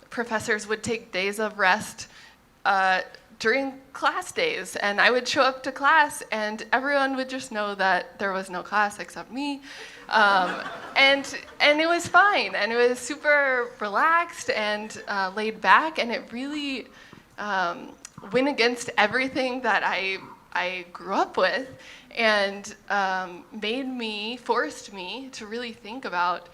professors would take days of rest during class days, and I would show up to class and everyone would just know that there was no class except me, and it was fine, and it was super relaxed and laid back, and it really went against everything that I grew up with, and forced me to really think about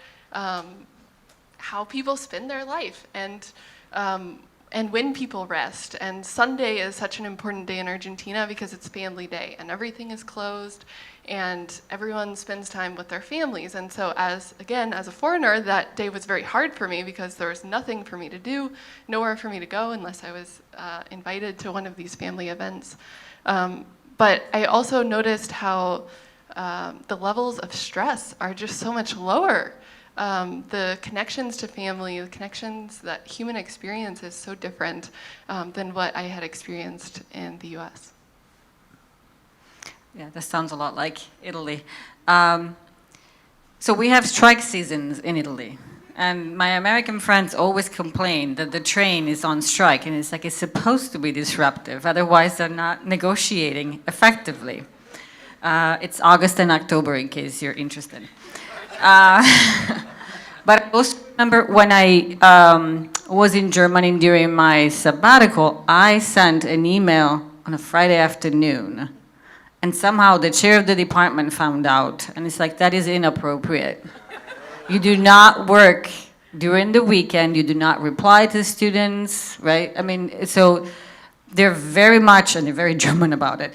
how people spend their life and when people rest. And Sunday is such an important day in Argentina because it's family day and everything is closed and everyone spends time with their families. And so as a foreigner, that day was very hard for me because there was nothing for me to do, nowhere for me to go unless I was invited to one of these family events. But I also noticed how the levels of stress are just so much lower. The connections to family, the connections that human experience is so different than what I had experienced in the US. Yeah, that sounds a lot like Italy. So we have strike seasons in Italy. And my American friends always complain that the train is on strike, and it's like it's supposed to be disruptive, otherwise they're not negotiating effectively. It's August and October, in case you're interested. But I also remember when I was in Germany during my sabbatical, I sent an email on a Friday afternoon, and somehow the chair of the department found out, and it's like, that is inappropriate. You do not work during the weekend, you do not reply to students, right? I mean, so they're very much, and they're very German about it,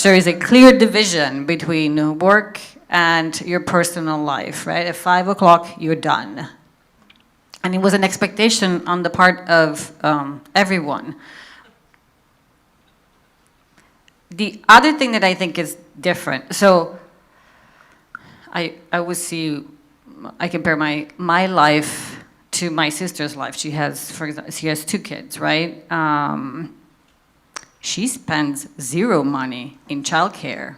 there is a clear division between work and your personal life, right? At 5 o'clock, you're done. And it was an expectation on the part of everyone. The other thing that I think is different, so I would see, I compare my life to my sister's life. She has, for example, she has 2 kids, right? She spends 0 money in childcare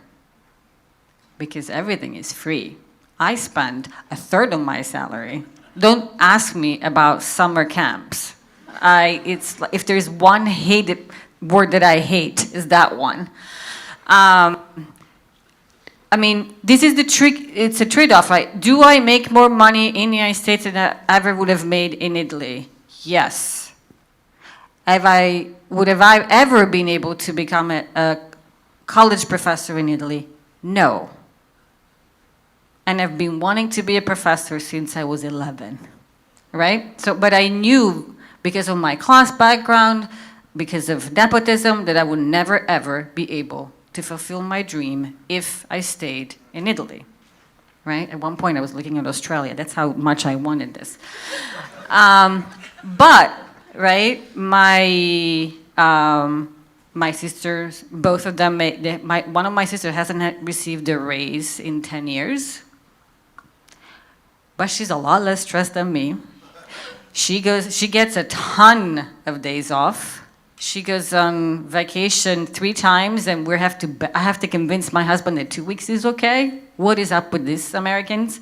because everything is free. I spend 1/3 of my salary. Don't ask me about summer camps. It's if there's one hated word that I hate, is that one. I mean, this is the trick. It's a trade-off, right? Do I make more money in the United States than I ever would have made in Italy? Yes. Would I ever been able to become a college professor in Italy? No. And I've been wanting to be a professor since I was 11, right? So, but I knew because of my class background, because of nepotism, that I would never ever be able to fulfill my dream if I stayed in Italy, right? At one point I was looking at Australia. That's how much I wanted this. But, right, my sisters, both of them, one of my sisters hasn't received a raise in 10 years, but she's a lot less stressed than me. She gets a ton of days off. She goes on vacation 3 times, and I have to convince my husband that 2 weeks is okay. What is up with these Americans?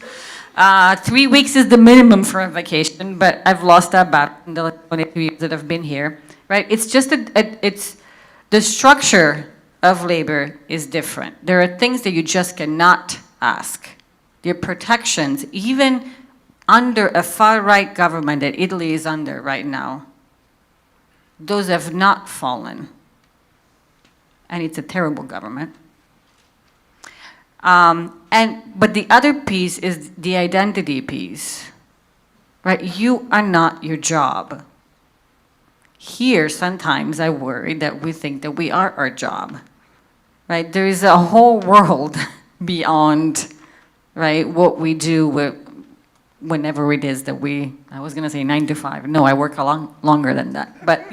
3 weeks is the minimum for a vacation, but I've lost that battle in the 22 years that I've been here, right? It's just it's the structure of labor is different. There are things that you just cannot ask. Your protections, even under a far-right government that Italy is under right now, those have not fallen. And it's a terrible government. But the other piece is the identity piece, right? You are not your job. Here, sometimes I worry that we think that we are our job, right? There is a whole world beyond, right, what we do whenever it is that I was going to say 9 to 5. No, I work a lot longer than that. But,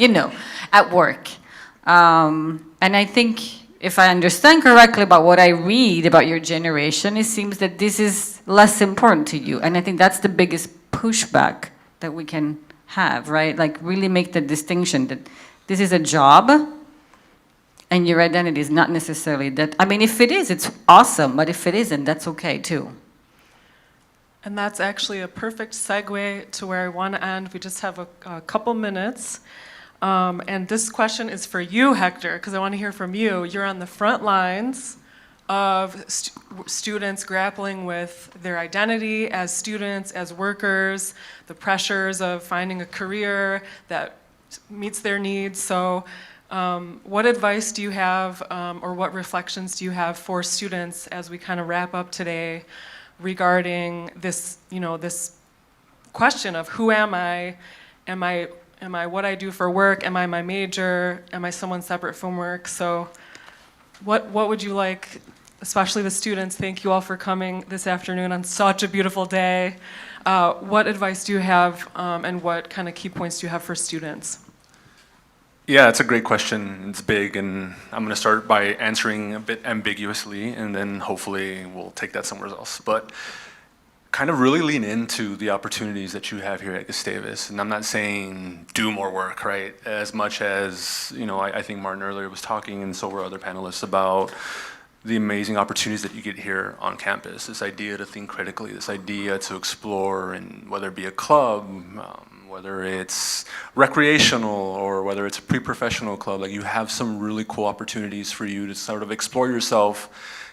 at work. And I think if I understand correctly about what I read about your generation, it seems that this is less important to you. And I think that's the biggest pushback that we can have, right? Like really make the distinction that this is a job and your identity is not necessarily that. I mean, if it is, it's awesome. But if it isn't, that's okay too. And that's actually a perfect segue to where I want to end. We just have a couple minutes. And this question is for you, Hector, because I want to hear from you. You're on the front lines of students grappling with their identity as students, as workers, the pressures of finding a career that meets their needs. So what advice do you have, or what reflections do you have for students as we kind of wrap up today regarding this, this question of who am I? Am I what I do for work? Am I my major? Am I someone separate from work? So what would you like, especially the students, thank you all for coming this afternoon on such a beautiful day. What advice do you have, and what kind of key points do you have for students? Yeah, it's a great question. It's big, and I'm going to start by answering a bit ambiguously, and then hopefully we'll take that somewhere else. But kind of really lean into the opportunities that you have here at Gustavus. And I'm not saying do more work, right? As much as, I think Martin earlier was talking, and so were other panelists, about the amazing opportunities that you get here on campus. This idea to think critically, this idea to explore, and whether it be a club, whether it's recreational or whether it's a pre-professional club, like you have some really cool opportunities for you to sort of explore yourself,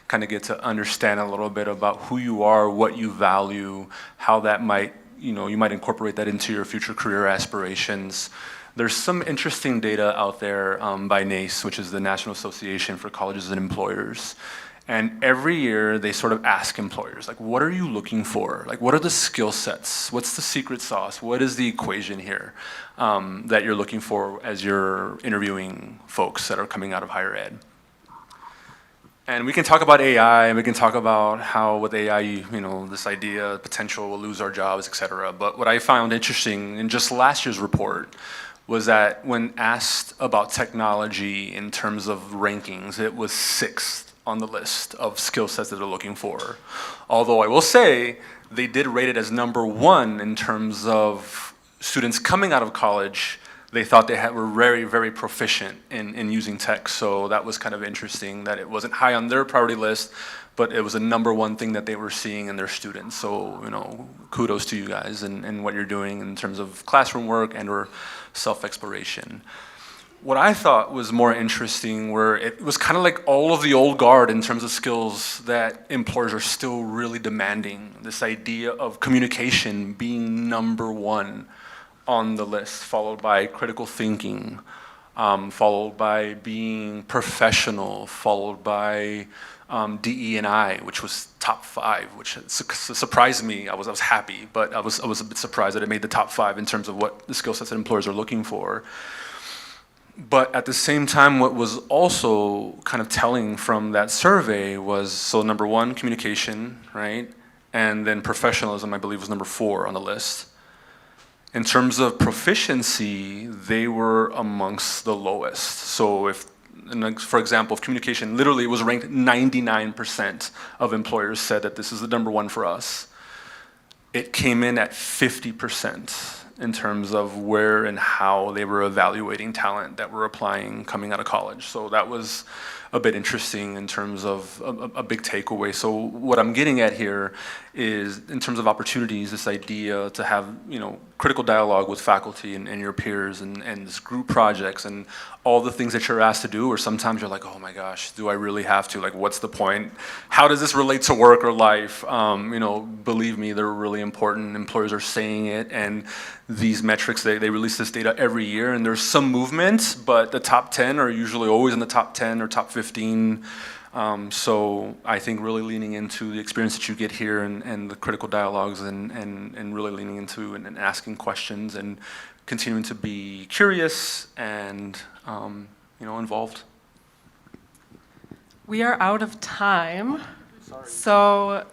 kind of get to understand a little bit about who you are, what you value, how that might you might incorporate that into your future career aspirations. There's some interesting data out there by NACE, which is the National Association for Colleges and Employers. And every year they sort of ask employers, like, what are you looking for? Like, what are the skill sets? What's the secret sauce? What is the equation here that you're looking for as you're interviewing folks that are coming out of higher ed? And we can talk about AI, and we can talk about how with AI, this idea, potential, we'll lose our jobs, et cetera. But what I found interesting in just last year's report was that when asked about technology in terms of rankings, it was 6th on the list of skill sets that they're looking for. Although I will say, they did rate it as number 1 in terms of students coming out of college. They thought they were very, very proficient in using tech. So that was kind of interesting that it wasn't high on their priority list, but it was a number 1 thing that they were seeing in their students. So, kudos to you guys and what you're doing in terms of classroom work and or self-exploration. What I thought was more interesting were it was kind of like all of the old guard in terms of skills that employers are still really demanding. This idea of communication being number 1 on the list, followed by critical thinking, followed by being professional, followed by DE&I, which was top 5, which surprised me. I was happy, but I was a bit surprised that it made the top 5 in terms of what the skill sets that employers are looking for. But at the same time, what was also kind of telling from that survey was, so number 1, communication, right? And then professionalism, I believe, was number 4 on the list. In terms of proficiency, they were amongst the lowest. So for example, if communication literally was ranked 99% of employers said that this is the number 1 for us, it came in at 50% in terms of where and how they were evaluating talent that were applying coming out of college. So that was a bit interesting in terms of a big takeaway. So what I'm getting at here is, in terms of opportunities, this idea to have critical dialogue with faculty and your peers and this group projects and all the things that you're asked to do, or sometimes you're like, oh my gosh, do I really have to? Like, what's the point? How does this relate to work or life? Believe me, they're really important. Employers are saying it, and these metrics, they release this data every year, and there's some movement, but the top 10 are usually always in the top 10 or top 15. So I think really leaning into the experience that you get here and the critical dialogues and really leaning into and asking questions and continuing to be curious and involved. We are out of time. So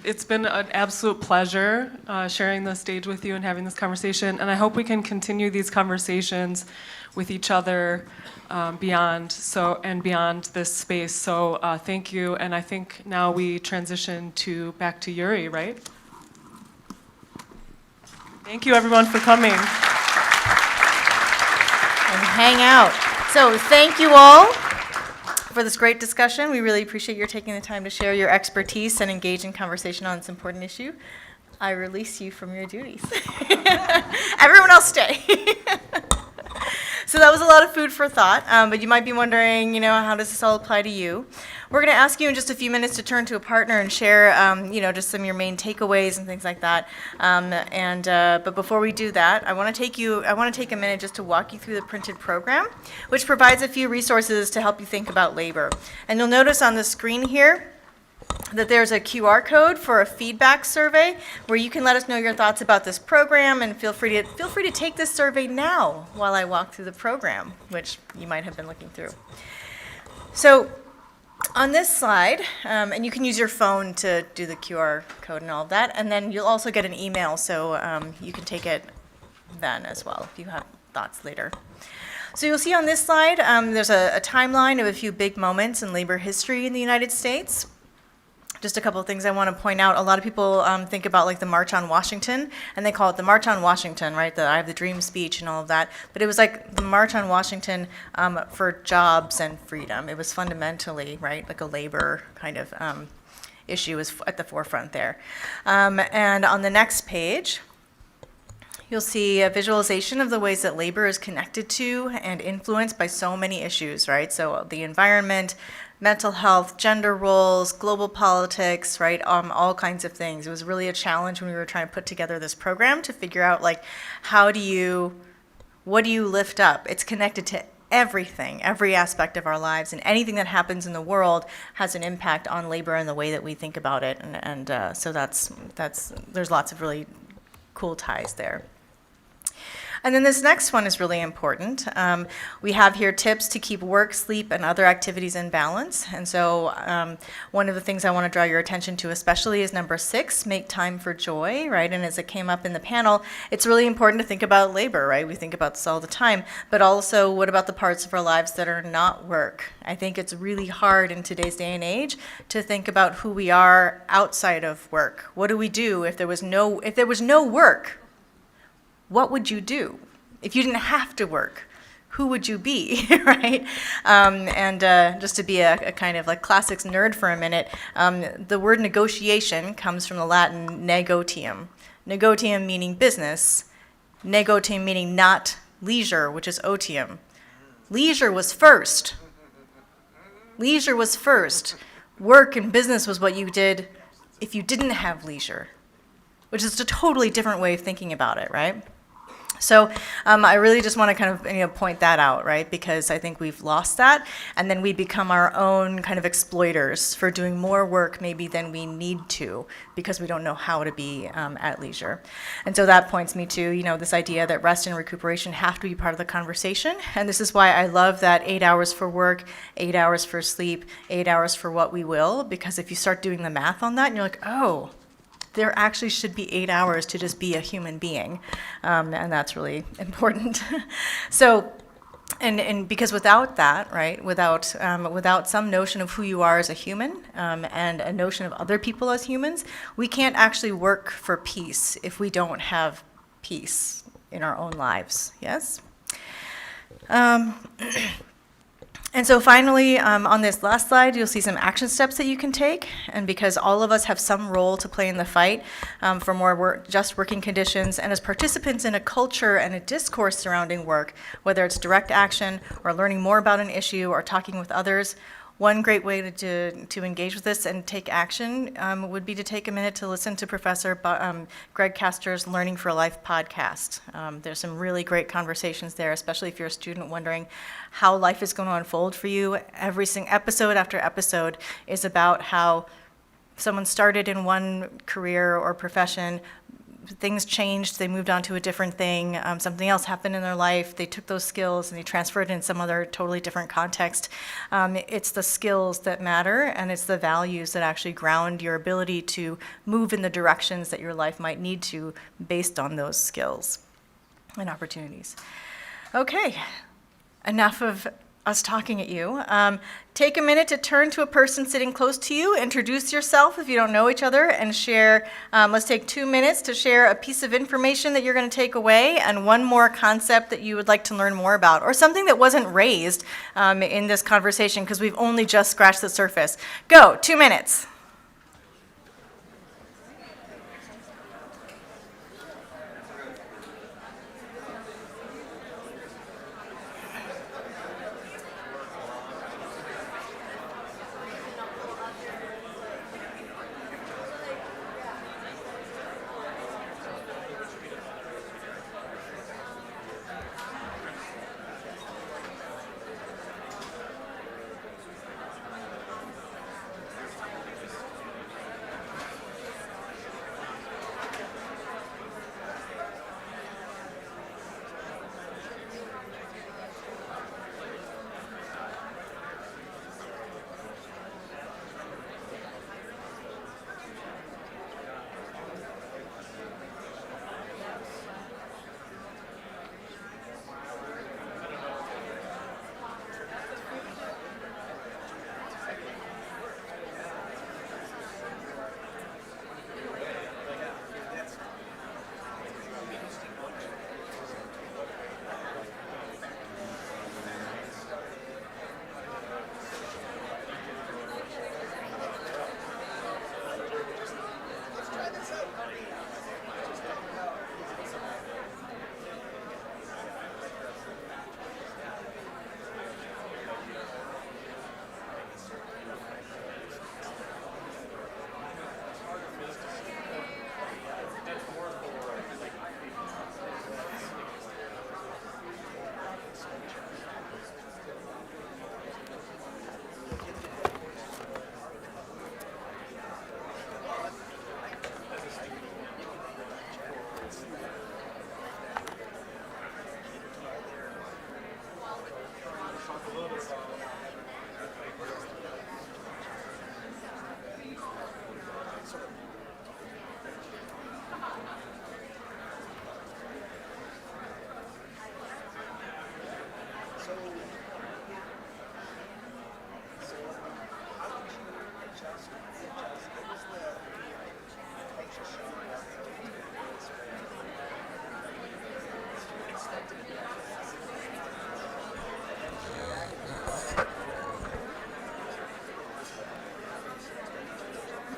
it's been an absolute pleasure sharing the stage with you and having this conversation. And I hope we can continue these conversations with each other beyond this space. So thank you. And I think now we transition back to Yuri, right? Thank you everyone for coming. And hang out. So thank you all for this great discussion. We really appreciate your taking the time to share your expertise and engage in conversation on this important issue. I release you from your duties. Everyone else stay. So that was a lot of food for thought, but you might be wondering, how does this all apply to you? We're going to ask you in just a few minutes to turn to a partner and share, just some of your main takeaways and things like that. But before we do that, I want to take a minute just to walk you through the printed program, which provides a few resources to help you think about labor. And you'll notice on the screen here that there's a QR code for a feedback survey where you can let us know your thoughts about this program, and feel free to take this survey now while I walk through the program, which you might have been looking through. So on this slide, and you can use your phone to do the QR code and all of that, and then you'll also get an email, so you can take it then as well if you have thoughts later. So you'll see on this slide, there's a timeline of a few big moments in labor history in the United States. Just a couple of things I want to point out. A lot of people think about like the March on Washington, and they call it the March on Washington, right? The I Have the Dream speech and all of that. But it was like the March on Washington for jobs and freedom. It was fundamentally, right, like a labor kind of issue was at the forefront there. And on the next page, you'll see a visualization of the ways that labor is connected to and influenced by so many issues, right? So the environment, mental health, gender roles, global politics, right? All kinds of things. It was really a challenge when we were trying to put together this program to figure out like, what do you lift up? It's connected to everything, every aspect of our lives, and anything that happens in the world has an impact on labor and the way that we think about it. And so there's lots of really cool ties there. And then this next one is really important. We have here tips to keep work, sleep, and other activities in balance. And so one of the things I want to draw your attention to especially is number 6, make time for joy, right? And as it came up in the panel, it's really important to think about labor, right? We think about this all the time, but also what about the parts of our lives that are not work? I think it's really hard in today's day and age to think about who we are outside of work. What do we do if there was no work? What would you do? If you didn't have to work, who would you be, right? Just to be a kind of like classics nerd for a minute, the word negotiation comes from the Latin negotium. Negotium meaning business, negotium meaning not leisure, which is otium. Leisure was first. Leisure was first. Work and business was what you did if you didn't have leisure, which is a totally different way of thinking about it, right? So I really just want to kind of point that out, right? Because I think we've lost that, and then we become our own kind of exploiters for doing more work maybe than we need to because we don't know how to be at leisure. And so that points me to this idea that rest and recuperation have to be part of the conversation. And this is why I love that 8 hours for work, 8 hours for sleep, 8 hours for what we will. Because if you start doing the math on that, and you're like, oh, there actually should be 8 hours to just be a human being, and that's really important. So, and because without that, right, without some notion of who you are as a human and a notion of other people as humans, we can't actually work for peace if we don't have peace in our own lives. Yes. And so finally, on this last slide, you'll see some action steps that you can take. And because all of us have some role to play in the fight for more just working conditions, and as participants in a culture and a discourse surrounding work, whether it's direct action or learning more about an issue or talking with others, one great way to engage with this and take action would be to take a minute to listen to Professor Greg Kaster's Learning for Life podcast. There's some really great conversations there, especially if you're a student wondering how life is going to unfold for you. Every single episode after episode is about how someone started in one career or profession, things changed, they moved on to a different thing, something else happened in their life, they took those skills and they transferred it in some other totally different context. It's the skills that matter, and it's the values that actually ground your ability to move in the directions that your life might need to based on those skills and opportunities. Okay, enough of us talking at you. Take a minute to turn to a person sitting close to you, introduce yourself if you don't know each other, and share. Let's take 2 minutes to share a piece of information that you're going to take away and one more concept that you would like to learn more about, or something that wasn't raised in this conversation because we've only just scratched the surface. Go, 2 minutes.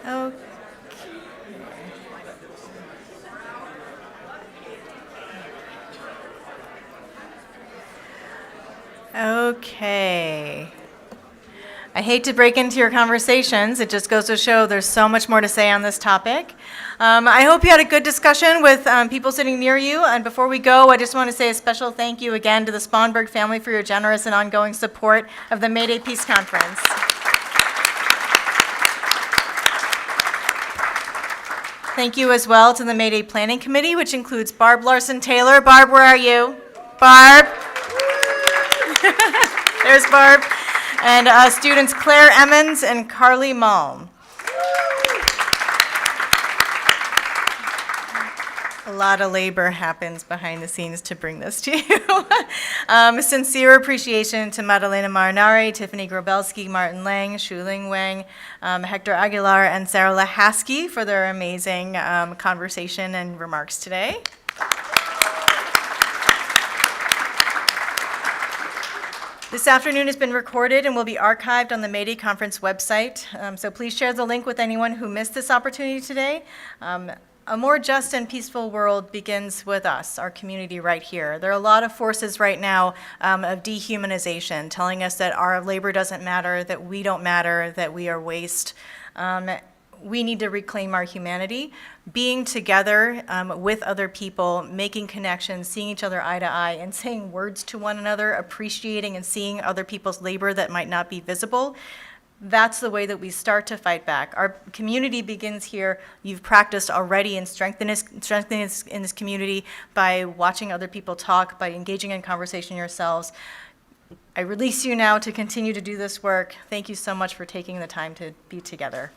Okay. Okay. I hate to break into your conversations. It just goes to show there's so much more to say on this topic. I hope you had a good discussion with people sitting near you. And before we go, I just want to say a special thank you again to the Sponberg family for your generous and ongoing support of the Mayday Peace Conference. Thank you as well to the Mayday Planning Committee, which includes Barb Larson-Taylor. Barb, where are you? Barb? There's Barb. And students Claire Emmons and Carly Malm. A lot of labor happens behind the scenes to bring this to you. Sincere appreciation to Madalena Marinari, Tiffany Grobelski, Martin Lang, Shuling Wang, Hector Aguilar, and Sarah Lahaski for their amazing conversation and remarks today. This afternoon has been recorded and will be archived on the Mayday Conference website, so please share the link with anyone who missed this opportunity today. A more just and peaceful world begins with us, our community right here. There are a lot of forces right now of dehumanization, telling us that our labor doesn't matter, that we don't matter, that we are waste. We need to reclaim our humanity, being together with other people, making connections, seeing each other eye to eye, and saying words to one another, appreciating and seeing other people's labor that might not be visible. That's the way that we start to fight back. Our community begins here. You've practiced already in strengthening in this community by watching other people talk, by engaging in conversation yourselves. I release you now to continue to do this work. Thank you so much for taking the time to be together.